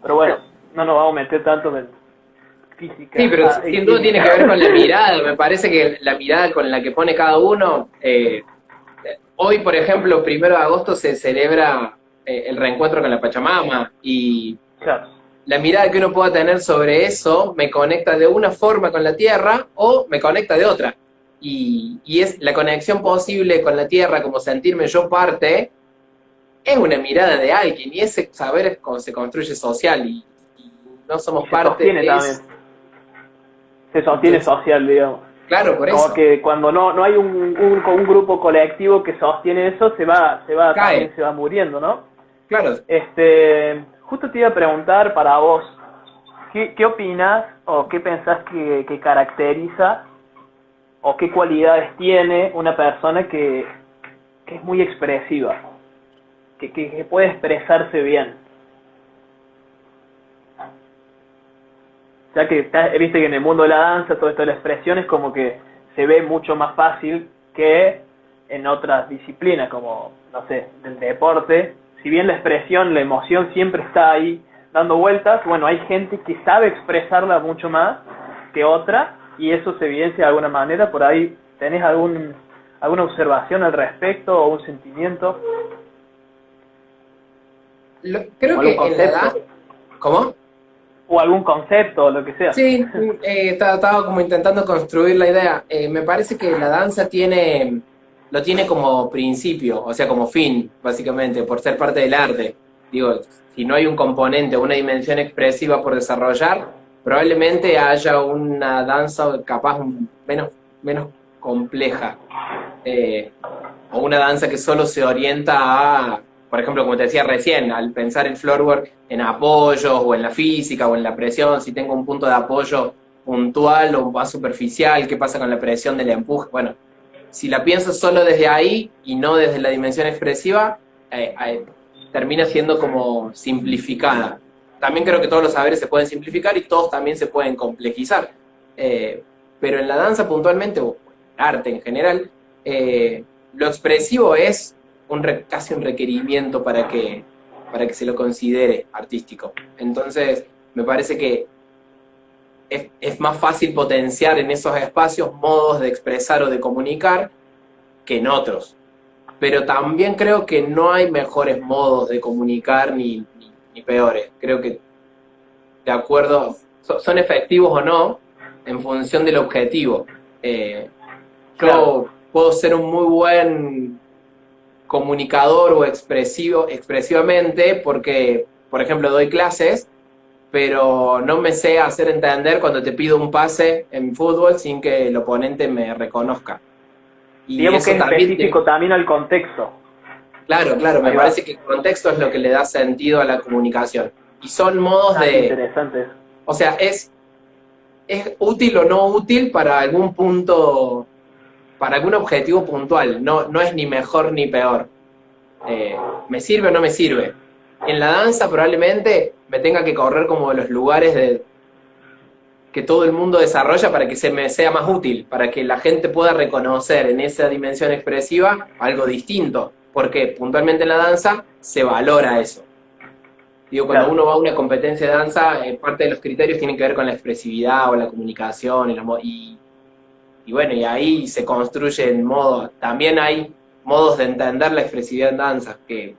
S1: Pero bueno, no nos vamos a meter tanto en física.
S2: Sí, pero sin duda tiene que ver con la mirada. Me parece que la mirada con la que pone cada uno. Hoy, por ejemplo, 1 de agosto se celebra el reencuentro con la Pachamama y
S1: claro,
S2: la mirada que uno pueda tener sobre eso me conecta de una forma con la tierra o me conecta de otra. Y es la conexión posible con la tierra, como sentirme yo parte, es una mirada de alguien y ese saber se construye social y no somos parte de eso.
S1: Se sostiene social, digamos.
S2: Claro, por eso.
S1: Como que cuando no hay un grupo colectivo que sostiene eso, se va muriendo, ¿no?
S2: Claro.
S1: Justo te iba a preguntar para vos, ¿qué opinás o qué pensás que caracteriza o qué cualidades tiene una persona que es muy expresiva, que puede expresarse bien? Ya que viste que en el mundo de la danza, todo esto de la expresión es como que se ve mucho más fácil que en otras disciplinas, como, no sé, del deporte. Si bien la expresión, la emoción siempre está ahí dando vueltas, bueno, hay gente que sabe expresarla mucho más que otra, y eso se evidencia de alguna manera. Por ahí, ¿tenés alguna observación al respecto o un sentimiento?
S2: Creo que en la edad... ¿Cómo?
S1: O algún concepto, o lo que sea.
S2: Sí, estaba como intentando construir la idea. Me parece que la danza lo tiene como principio, o sea, como fin, básicamente, por ser parte del arte. Digo, si no hay un componente o una dimensión expresiva por desarrollar, probablemente haya una danza capaz menos compleja. O una danza que solo se orienta a... Por ejemplo, como te decía recién, al pensar el floorwork en apoyos o en la física o en la presión, si tengo un punto de apoyo puntual o más superficial, ¿qué pasa con la presión del empuje? Bueno, si la pienso solo desde ahí y no desde la dimensión expresiva, termina siendo como simplificada. También creo que todos los saberes se pueden simplificar y todos también se pueden complejizar. Pero en la danza puntualmente, o en arte en general, lo expresivo es casi un requerimiento para que se lo considere artístico. Entonces, me parece que es más fácil potenciar en esos espacios modos de expresar o de comunicar que en otros. Pero también creo que no hay mejores modos de comunicar ni peores. Creo que, de acuerdo, son efectivos o no en función del objetivo. Yo puedo ser un muy buen comunicador o expresivamente porque, por ejemplo, doy clases, pero no me sé hacer entender cuando te pido un pase en fútbol sin que el oponente me reconozca. Y
S1: Digamos que
S2: eso
S1: es
S2: también
S1: específico también al contexto.
S2: claro, claro, me
S1: Ahí va.
S2: parece que el contexto es lo que le da sentido a la comunicación. Y son modos
S1: Ah, qué
S2: de,
S1: interesante eso.
S2: o sea, es útil o no útil para algún punto, para algún objetivo puntual, no es ni mejor ni peor. ¿Me sirve o no me sirve? En la danza probablemente me tenga que correr como los lugares que todo el mundo desarrolla para que se me sea más útil, para que la gente pueda reconocer en esa dimensión expresiva algo distinto, porque puntualmente en la danza se valora eso. Digo, cuando
S1: Claro,
S2: uno va a una competencia de danza, parte de los criterios tienen que ver con la expresividad o la comunicación y bueno, y ahí se construyen modos. También hay modos de entender la expresividad en danza, que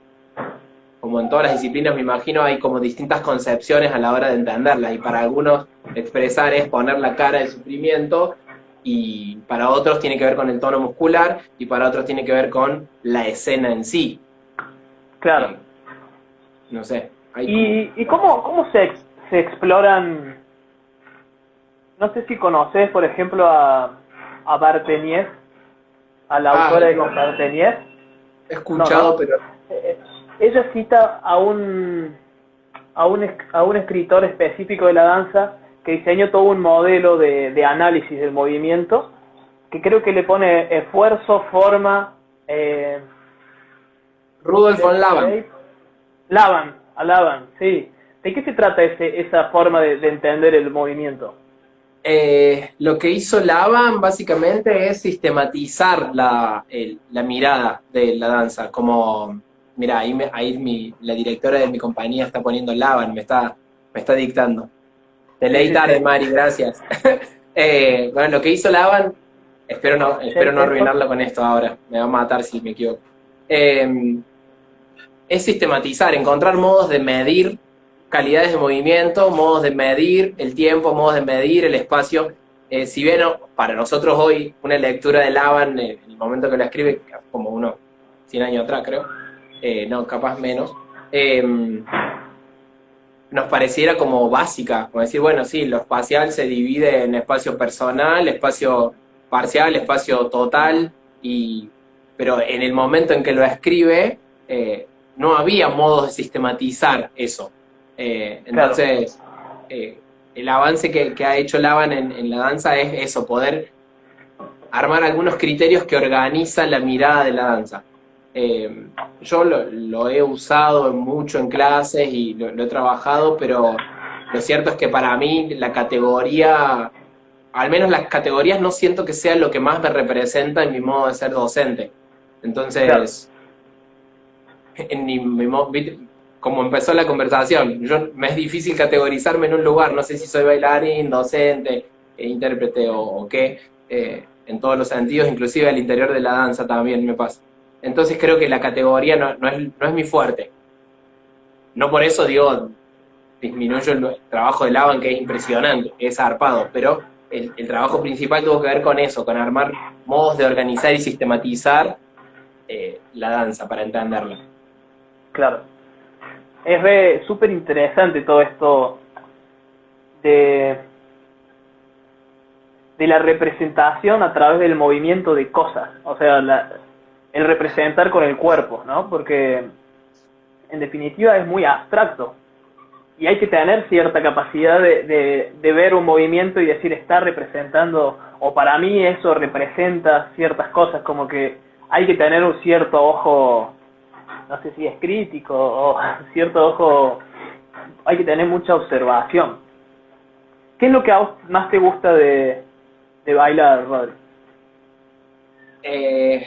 S2: como en todas las disciplinas me imagino hay como distintas concepciones a la hora de entenderlas, y para algunos expresar es poner la cara del sufrimiento, y para otros tiene que ver con el tono muscular, y para otros tiene que ver con la escena en sí.
S1: claro.
S2: No sé, hay como...
S1: ¿Y cómo se exploran? No sé si conoces, por ejemplo, a Barteniev, a la
S2: Ah,
S1: autora de
S2: no,
S1: Barteniev.
S2: he
S1: No,
S2: escuchado,
S1: ¿no?
S2: pero...
S1: Eh, Ella cita a un escritor específico de la danza que diseñó todo un modelo de análisis del movimiento, que creo que le pone esfuerzo, forma,
S2: Rudolf von Laban.
S1: Laban, sí. ¿De qué se trata esa forma de entender el movimiento?
S2: Lo que hizo Laban básicamente es sistematizar la mirada de la danza, como, mira, la directora de mi compañía está poniendo Laban, me está dictando. Te
S1: Sí,
S2: leí
S1: sí,
S2: tarde,
S1: sí.
S2: Mari, gracias. Bueno, lo que hizo Laban, espero no
S1: Eso.
S2: arruinarlo con esto ahora, me va a matar si me equivoco. Eh, es sistematizar, encontrar modos de medir calidades de movimiento, modos de medir el tiempo, modos de medir el espacio. Si bien para nosotros hoy una lectura de Laban, en el momento que la escribe, como unos 100 años atrás creo, no, capaz menos, nos pareciera como básica, como decir, bueno, sí, lo espacial se divide en espacio personal, espacio parcial, espacio total, pero en el momento en que lo escribe, no había modos de sistematizar eso.
S1: Claro,
S2: Entonces, el avance que ha hecho Laban en la danza es eso, poder armar algunos criterios que organizan la mirada de la danza. Yo lo he usado mucho en clases y lo he trabajado, pero lo cierto es que para mí la categoría, al menos las categorías no siento que sea lo que más me representa en mi modo de ser docente.
S1: claro.
S2: Entonces, como empezó la conversación, me es difícil categorizarme en un lugar, no sé si soy bailarín, docente, intérprete o qué, en todos los sentidos, inclusive al interior de la danza también me pasa. Entonces creo que la categoría no es mi fuerte. No por eso digo, disminuyo el trabajo de Laban, que es impresionante, es zarpado, pero el trabajo principal tuvo que ver con eso, con armar modos de organizar y sistematizar la danza para entenderla.
S1: Claro. Es súper interesante todo esto de, de la representación a través del movimiento de cosas. O sea, el representar con el cuerpo, ¿no? Porque en definitiva es muy abstracto. Y hay que tener cierta capacidad de ver un movimiento y decir, está representando, o para mí eso representa ciertas cosas, como que hay que tener un cierto ojo, no sé si es crítico, o cierto ojo, hay que tener mucha observación. ¿Qué es lo que a vos más te gusta de bailar, Rodri?
S2: Eh,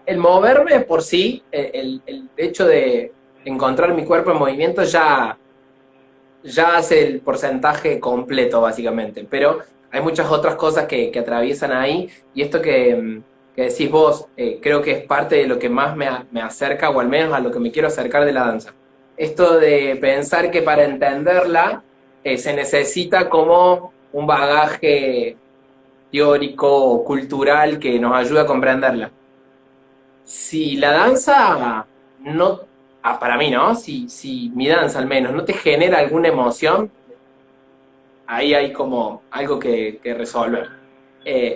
S2: el moverme por sí, el hecho de encontrar mi cuerpo en movimiento ya hace el porcentaje completo, básicamente. Pero hay muchas otras cosas que atraviesan ahí, y esto que decís vos, creo que es parte de lo que más me acerca, o al menos a lo que me quiero acercar de la danza. Esto de pensar que para entenderla se necesita como un bagaje teórico o cultural que nos ayude a comprenderla. Si la danza no, para mí, ¿no? Si mi danza al menos no te genera alguna emoción, ahí hay como algo que resolver.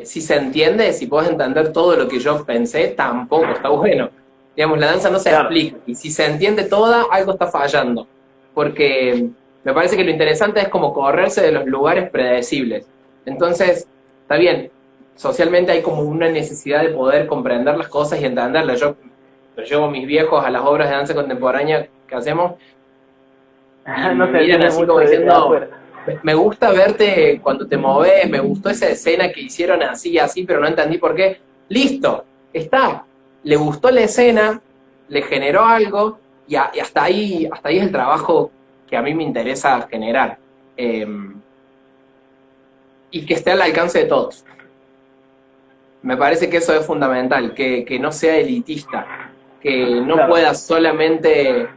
S2: Si se entiende, si puedes entender todo lo que yo pensé, tampoco está bueno. Digamos, la danza no se
S1: Claro,
S2: explica. Y si se entiende toda, algo está fallando. Porque me parece que lo interesante es como correrse de los lugares predecibles. Entonces, está bien, socialmente hay como una necesidad de poder comprender las cosas y entenderlas. Yo llevo a mis viejos a las obras de danza contemporánea que hacemos y
S1: no
S2: me
S1: se
S2: miran
S1: entiende
S2: así
S1: mucho
S2: como
S1: desde
S2: diciendo,
S1: afuera.
S2: me gusta verte cuando te moves, me gustó esa escena que hicieron así y así, pero no entendí por qué. Listo, está. Le gustó la escena, le generó algo y hasta ahí es el trabajo que a mí me interesa generar. Eh, y que esté al alcance de todos. Me parece que eso es fundamental, que no sea elitista, que no
S1: Claro,
S2: pueda solamente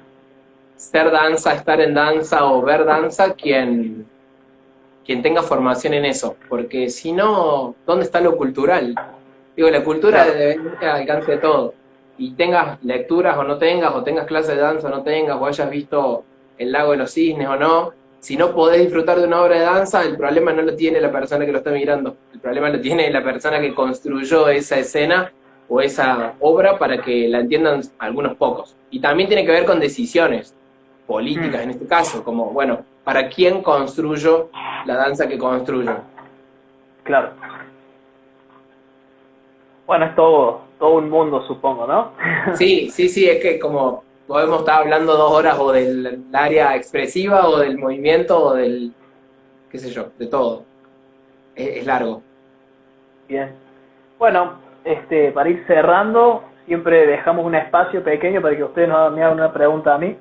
S2: ser danza, estar en danza o ver danza quien tenga formación en eso, porque si no, ¿dónde está lo cultural? Digo, la cultura
S1: claro.
S2: debe estar al alcance de todo. Y tengas lecturas o tengas clases de danza o no tengas, o hayas visto El Lago de los Cisnes o no, si no podés disfrutar de una obra de danza, el problema no lo tiene la persona que lo está mirando, el problema lo tiene la persona que construyó esa escena o esa obra para que la entiendan algunos pocos. Y también tiene que ver con decisiones políticas en
S1: Mm,
S2: este caso, como, bueno, ¿para quién construyo la danza que construyo?
S1: claro. Bueno, es todo un mundo, supongo, ¿no?
S2: Sí, sí, sí, es que como podemos estar hablando 2 horas o del área expresiva o del movimiento o del, qué sé yo, de todo. Es largo.
S1: Bien. Bueno, para ir cerrando, siempre dejamos un espacio pequeño para que ustedes me hagan una pregunta a mí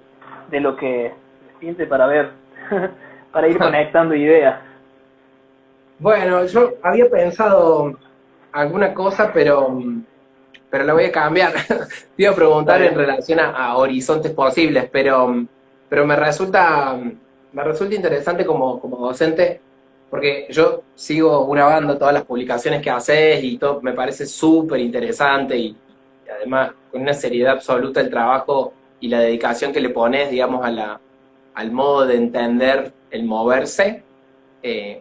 S1: de lo que les pinte para ver, para ir conectando ideas.
S2: Bueno, yo había pensado alguna cosa, pero la voy a cambiar. Te iba a
S1: Está
S2: preguntar en
S1: bien.
S2: relación a horizontes posibles, pero me resulta interesante como docente, porque yo sigo grabando todas las publicaciones que haces y todo, me parece súper interesante y además con una seriedad absoluta el trabajo y la dedicación que le pones, digamos, al modo de entender el moverse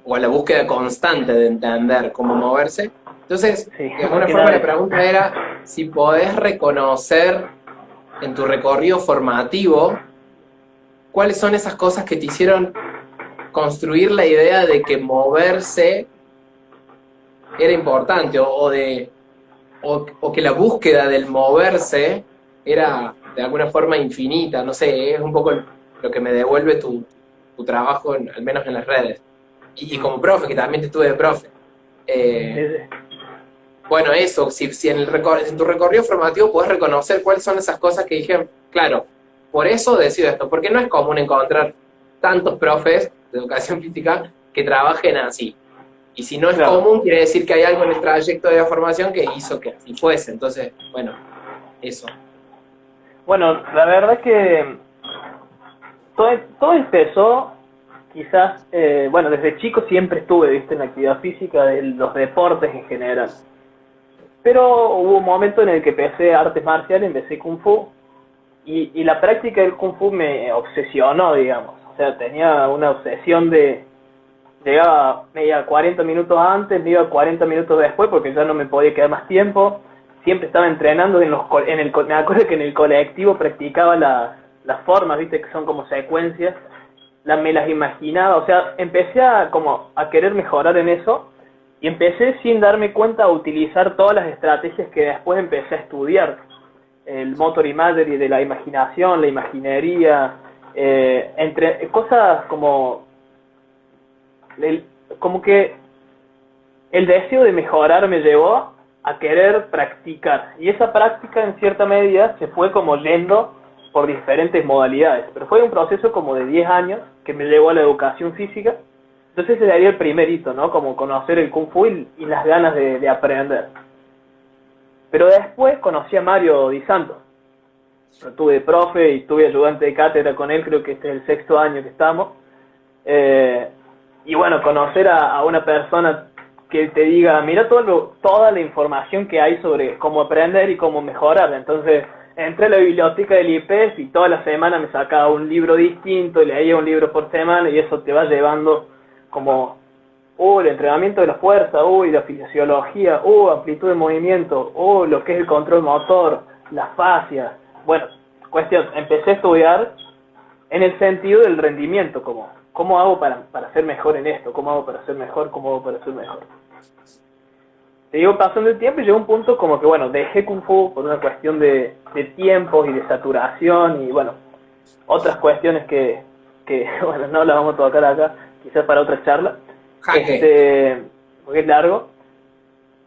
S2: o a la búsqueda constante de entender cómo moverse. Entonces,
S1: Sí,
S2: de
S1: más
S2: alguna
S1: que
S2: forma
S1: nada
S2: la
S1: eso.
S2: pregunta era si podés reconocer en tu recorrido formativo cuáles son esas cosas que te hicieron construir la idea de que moverse era importante o que la búsqueda del moverse era de alguna forma infinita, no sé, es un poco lo que me devuelve tu trabajo, al menos en las redes. Y
S1: Mm,
S2: como profe, que también te tuve de profe.
S1: sí,
S2: Eh,
S1: sí.
S2: bueno, eso, si en tu recorrido formativo puedes reconocer cuáles son esas cosas que dije, claro, por eso decido esto, porque no es común encontrar tantos profes de educación física que trabajen así. Y si no es
S1: Claro.
S2: común, quiere decir que hay algo en el trayecto de la formación que hizo que así fuese. Entonces, bueno, eso.
S1: Bueno, la verdad que todo empezó, quizás, bueno, desde chico siempre estuve, viste, en la actividad física, de los deportes en general. Pero hubo un momento en el que empecé artes marciales, empecé kung fu, y la práctica del kung fu me obsesionó, digamos. O sea, tenía una obsesión de, llegaba, me iba 40 minutos antes, me iba 40 minutos después, porque ya no me podía quedar más tiempo. Siempre estaba entrenando me acuerdo que en el colectivo practicaba las formas, viste, que son como secuencias, me las imaginaba, o sea, empecé a querer mejorar en eso y empecé sin darme cuenta a utilizar todas las estrategias que después empecé a estudiar. El motor imagery de la imaginación, la imaginería, entre cosas como que el deseo de mejorar me llevó a querer practicar. Y esa práctica en cierta medida se fue como yendo por diferentes modalidades. Pero fue un proceso como de 10 años que me llevó a la educación física. Entonces ese sería el primer hito, ¿no? Como conocer el Kung Fu y las ganas de aprender. Pero después conocí a Mario Di Santo. Lo tuve de profe y estuve ayudante de cátedra con él, creo que este es el 6.º año que estamos. Eh, y bueno, conocer a una persona que te diga, mira toda la información que hay sobre cómo aprender y cómo mejorar. Entonces, entré a la biblioteca del IPES y toda la semana me sacaba un libro distinto, leía un libro por semana y eso te va llevando como el entrenamiento de la fuerza, y la fisiología, amplitud de movimiento, lo que es el control motor, las fascias. Bueno, empecé a estudiar en el sentido del rendimiento, como, ¿cómo hago para ser mejor en esto? ¿Cómo hago para ser mejor? ¿Cómo hago para ser mejor? Te digo, pasando el tiempo y llegó un punto como que, bueno, dejé Kung Fu por una cuestión de tiempos y de saturación y, bueno, otras cuestiones que bueno, no las vamos a tocar acá, quizás para otra charla, porque es largo.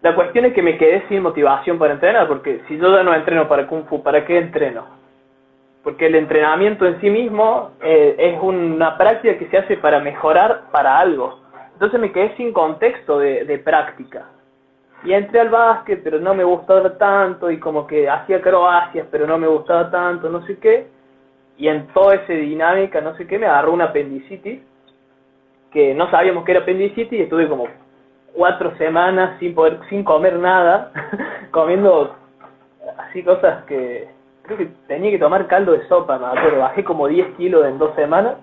S1: La cuestión es que me quedé sin motivación para entrenar, porque si yo ya no entreno para Kung Fu, ¿para qué entreno? Porque el entrenamiento en sí mismo es una práctica que se hace para mejorar para algo. Entonces me quedé sin contexto de práctica. Y entré al básquet, pero no me gustaba tanto, y como que hacía acrobacias, pero no me gustaba tanto, no sé qué. Y en toda esa dinámica, no sé qué, me agarró una apendicitis, que no sabíamos que era apendicitis, y estuve como 4 semanas sin comer nada, comiendo así cosas que creo que tenía que tomar caldo de sopa, me acuerdo, bajé como 10 kilos en 2 semanas,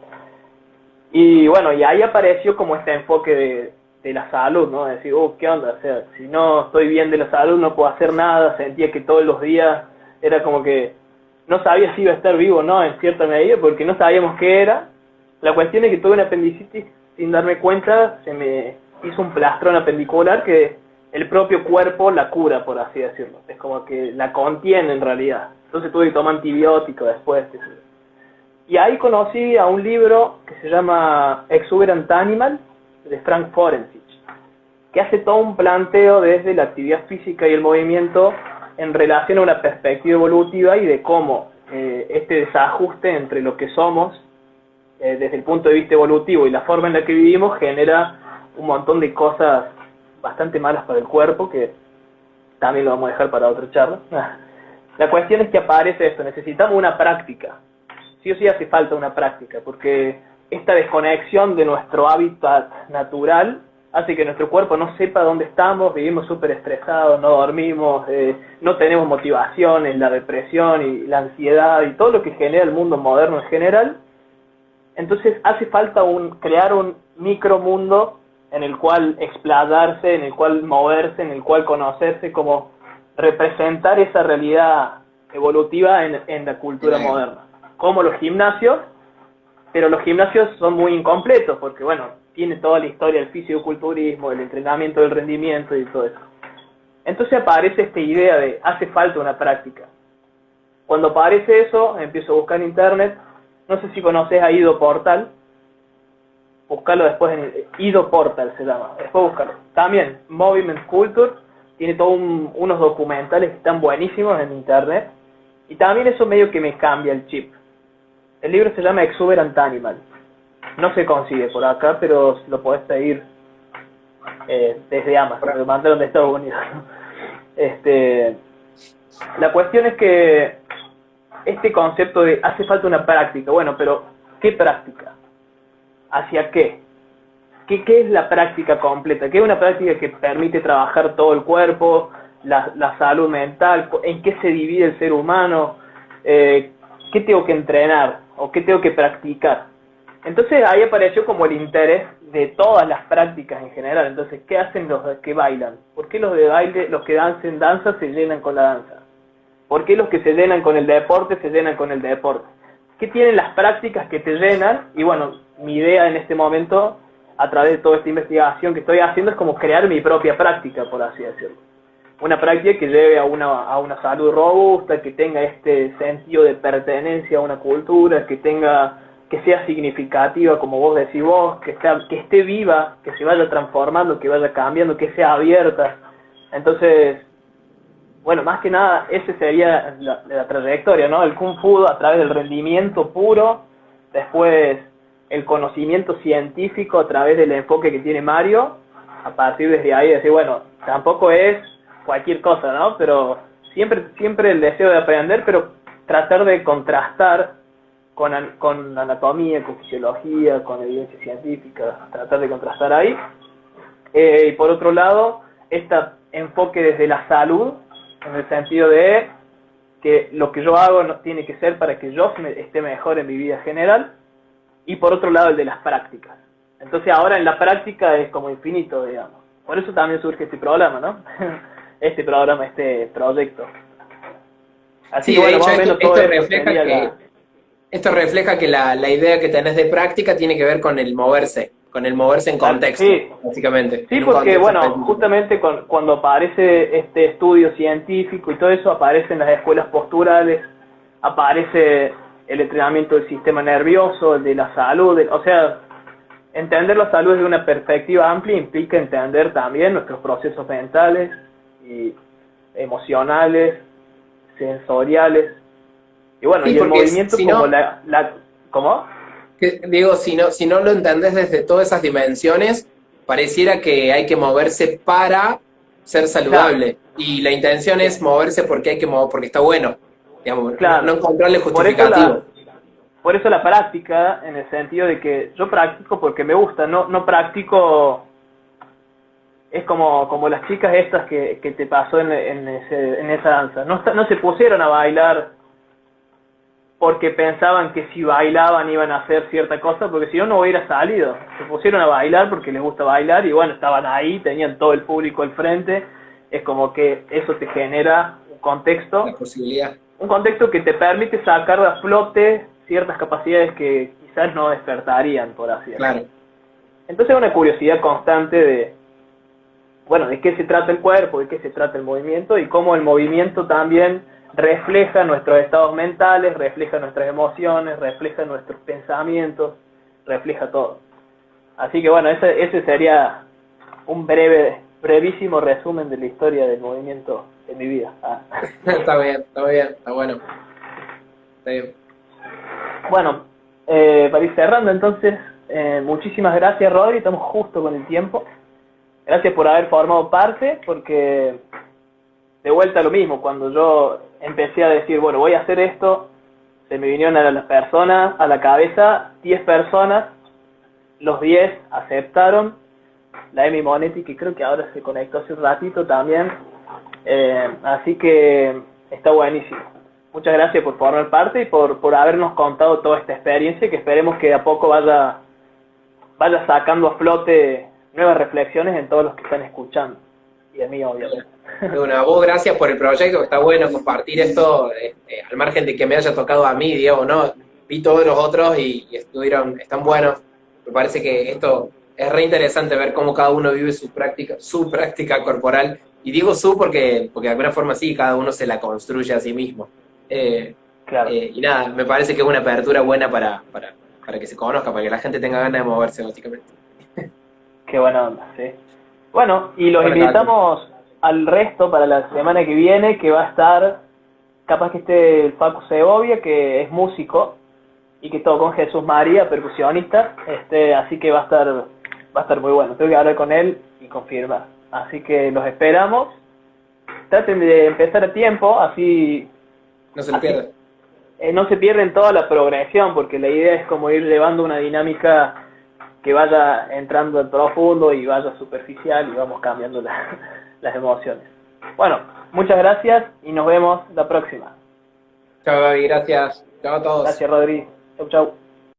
S1: y bueno, y ahí apareció como este enfoque de la salud, ¿no? De decir, ¿qué onda? O sea, si no estoy bien de la salud no puedo hacer nada, sentía que todos los días era como que no sabía si iba a estar vivo o no, en cierta medida, porque no sabíamos qué era. La cuestión es que tuve una apendicitis sin darme cuenta, se me hizo un plastrón apendicular que el propio cuerpo la cura, por así decirlo. Es como que la contiene en realidad. Entonces tuve que tomar antibióticos después. Y ahí conocí a un libro que se llama Exuberant Animal, de Frank Forencich, que hace todo un planteo desde la actividad física y el movimiento en relación a una perspectiva evolutiva y de cómo este desajuste entre lo que somos desde el punto de vista evolutivo y la forma en la que vivimos genera un montón de cosas bastante malas para el cuerpo, que también lo vamos a dejar para otra charla. La cuestión es que aparece esto, necesitamos una práctica, sí o sí hace falta una práctica, porque esta desconexión de nuestro hábitat natural hace que nuestro cuerpo no sepa dónde estamos, vivimos súper estresados, no dormimos, no tenemos motivaciones, la depresión y la ansiedad y todo lo que genera el mundo moderno en general. Entonces hace falta crear un micromundo en el cual explayarse, en el cual moverse, en el cual conocerse, como representar esa realidad evolutiva en la cultura moderna. Como los gimnasios, pero los gimnasios son muy incompletos, porque bueno, tiene toda la historia del fisicoculturismo, el entrenamiento del rendimiento y todo eso. Entonces aparece esta idea de hace falta una práctica. Cuando aparece eso, empiezo a buscar en internet, no sé si conoces a Ido Portal, buscarlo después en Ido Portal se llama, después buscarlo. También Movement Culture, tiene todos unos documentales que están buenísimos en internet, y también eso medio que me cambia el chip. El libro se llama Exuberant Animal. No se consigue por acá, pero lo podés pedir desde Amazon, lo mandaron de Estados Unidos. La cuestión es que este concepto de hace falta una práctica, bueno, pero ¿qué práctica? ¿Hacia qué? ¿Qué es la práctica completa? ¿Qué es una práctica que permite trabajar todo el cuerpo, la salud mental? ¿En qué se divide el ser humano? ¿Qué tengo que entrenar? ¿O qué tengo que practicar? Entonces ahí apareció como el interés de todas las prácticas en general. Entonces, ¿qué hacen los que bailan? ¿Por qué los de baile, los que hacen danza se llenan con la danza? ¿Por qué los que se llenan con el deporte se llenan con el deporte? ¿Qué tienen las prácticas que te llenan? Y bueno, mi idea en este momento, a través de toda esta investigación que estoy haciendo, es como crear mi propia práctica, por así decirlo. Una práctica que lleve a una salud robusta, que tenga este sentido de pertenencia a una cultura, que sea significativa, como vos decís vos, que esté viva, que se vaya transformando, que vaya cambiando, que sea abierta. Entonces, bueno, más que nada, esa sería la trayectoria, ¿no? El Kung Fu a través del rendimiento puro, después el conocimiento científico a través del enfoque que tiene Mario, a partir de ahí decir, bueno, tampoco es cualquier cosa, ¿no? Pero siempre el deseo de aprender, pero tratar de contrastar con anatomía, con fisiología, con evidencia científica, tratar de contrastar ahí. Y por otro lado, este enfoque desde la salud, en el sentido de que lo que yo hago no tiene que ser para que yo esté mejor en mi vida general, y por otro lado el de las prácticas. Entonces ahora en la práctica es como infinito, digamos. Por eso también surge este programa, ¿no? Este programa, este proyecto. Así
S2: Sí,
S1: que
S2: de
S1: bueno,
S2: hecho,
S1: más o menos todo esto sería
S2: esto refleja que la idea que tenés de práctica tiene que ver con el moverse en
S1: Claro,
S2: contexto,
S1: sí,
S2: básicamente,
S1: sí,
S2: en un
S1: porque
S2: contexto
S1: bueno,
S2: específico.
S1: justamente cuando aparece este estudio científico y todo eso, aparecen las escuelas posturales, aparece el entrenamiento del sistema nervioso, de la salud, o sea, entender la salud desde una perspectiva amplia implica entender también nuestros procesos mentales y emocionales, sensoriales, y bueno,
S2: Sí,
S1: y el
S2: porque
S1: movimiento
S2: si
S1: como
S2: no,
S1: ¿cómo?
S2: digo, si no lo entendés desde todas esas dimensiones, pareciera que hay que moverse para ser
S1: Claro,
S2: saludable. Y la intención es moverse porque hay que mover, porque está bueno. Digamos, no
S1: claro.
S2: encontrarle
S1: Por eso
S2: justificativo.
S1: por eso la práctica, en el sentido de que yo practico porque me gusta, no practico, es como las chicas estas que te pasó en esa danza. No se pusieron a bailar porque pensaban que si bailaban iban a hacer cierta cosa, porque si no, no hubiera salido. Se pusieron a bailar porque les gusta bailar y bueno, estaban ahí, tenían todo el público al frente. Es como que eso te genera
S2: La posibilidad.
S1: un contexto que te permite sacar a flote ciertas capacidades que quizás no despertarían, por así decirlo.
S2: Claro.
S1: Entonces es una curiosidad constante de, bueno, de qué se trata el cuerpo, de qué se trata el movimiento y cómo el movimiento también refleja nuestros estados mentales, refleja nuestras emociones, refleja nuestros pensamientos, refleja todo. Así que bueno, ese sería un brevísimo resumen de la historia del movimiento en mi vida.
S2: Está bien, está bien, está bueno. Está bien.
S1: Bueno, para ir cerrando entonces, muchísimas gracias Rodri, estamos justo con el tiempo. Gracias por haber formado parte, porque de vuelta lo mismo, cuando yo empecé a decir, bueno, voy a hacer esto, se me vinieron a las personas, a la cabeza, 10 personas, los 10 aceptaron, la Emi Monetti, que creo que ahora se conectó hace un ratito también, así que está buenísimo. Muchas gracias por formar parte y por habernos contado toda esta experiencia, que esperemos que de a poco vaya sacando a flote nuevas reflexiones en todos los que están escuchando. Y a mí, obviamente.
S2: Bueno, a vos gracias por el proyecto, que está bueno compartir esto, al margen de que me haya tocado a mí, Diego, ¿no? Vi todos los otros y están buenos. Me parece que esto es re interesante ver cómo cada uno vive su práctica corporal. Y digo porque de alguna forma sí, cada uno se la construye a sí mismo. Eh,
S1: Claro,
S2: y nada, me parece que es una apertura buena para que se conozca, para que la gente tenga ganas de moverse, básicamente.
S1: qué buena onda, sí. Bueno, y los
S2: Bueno, Caco.
S1: invitamos al resto para la semana que viene, que va a estar, capaz que esté el Facu Segovia, que es músico, y que tocó con Jesús María, percusionista, así que va a estar muy bueno. Tengo que hablar con él y confirmar. Así que los esperamos. Traten de empezar a tiempo,
S2: No se lo
S1: así
S2: pierdan.
S1: no se pierden toda la progresión, porque la idea es como ir llevando una dinámica que vaya entrando al profundo y vaya superficial y vamos cambiando las emociones. Bueno, muchas gracias y nos vemos la próxima.
S2: Chao, Gaby, gracias. Chao a todos.
S1: Gracias, Rodri. Chau, chau.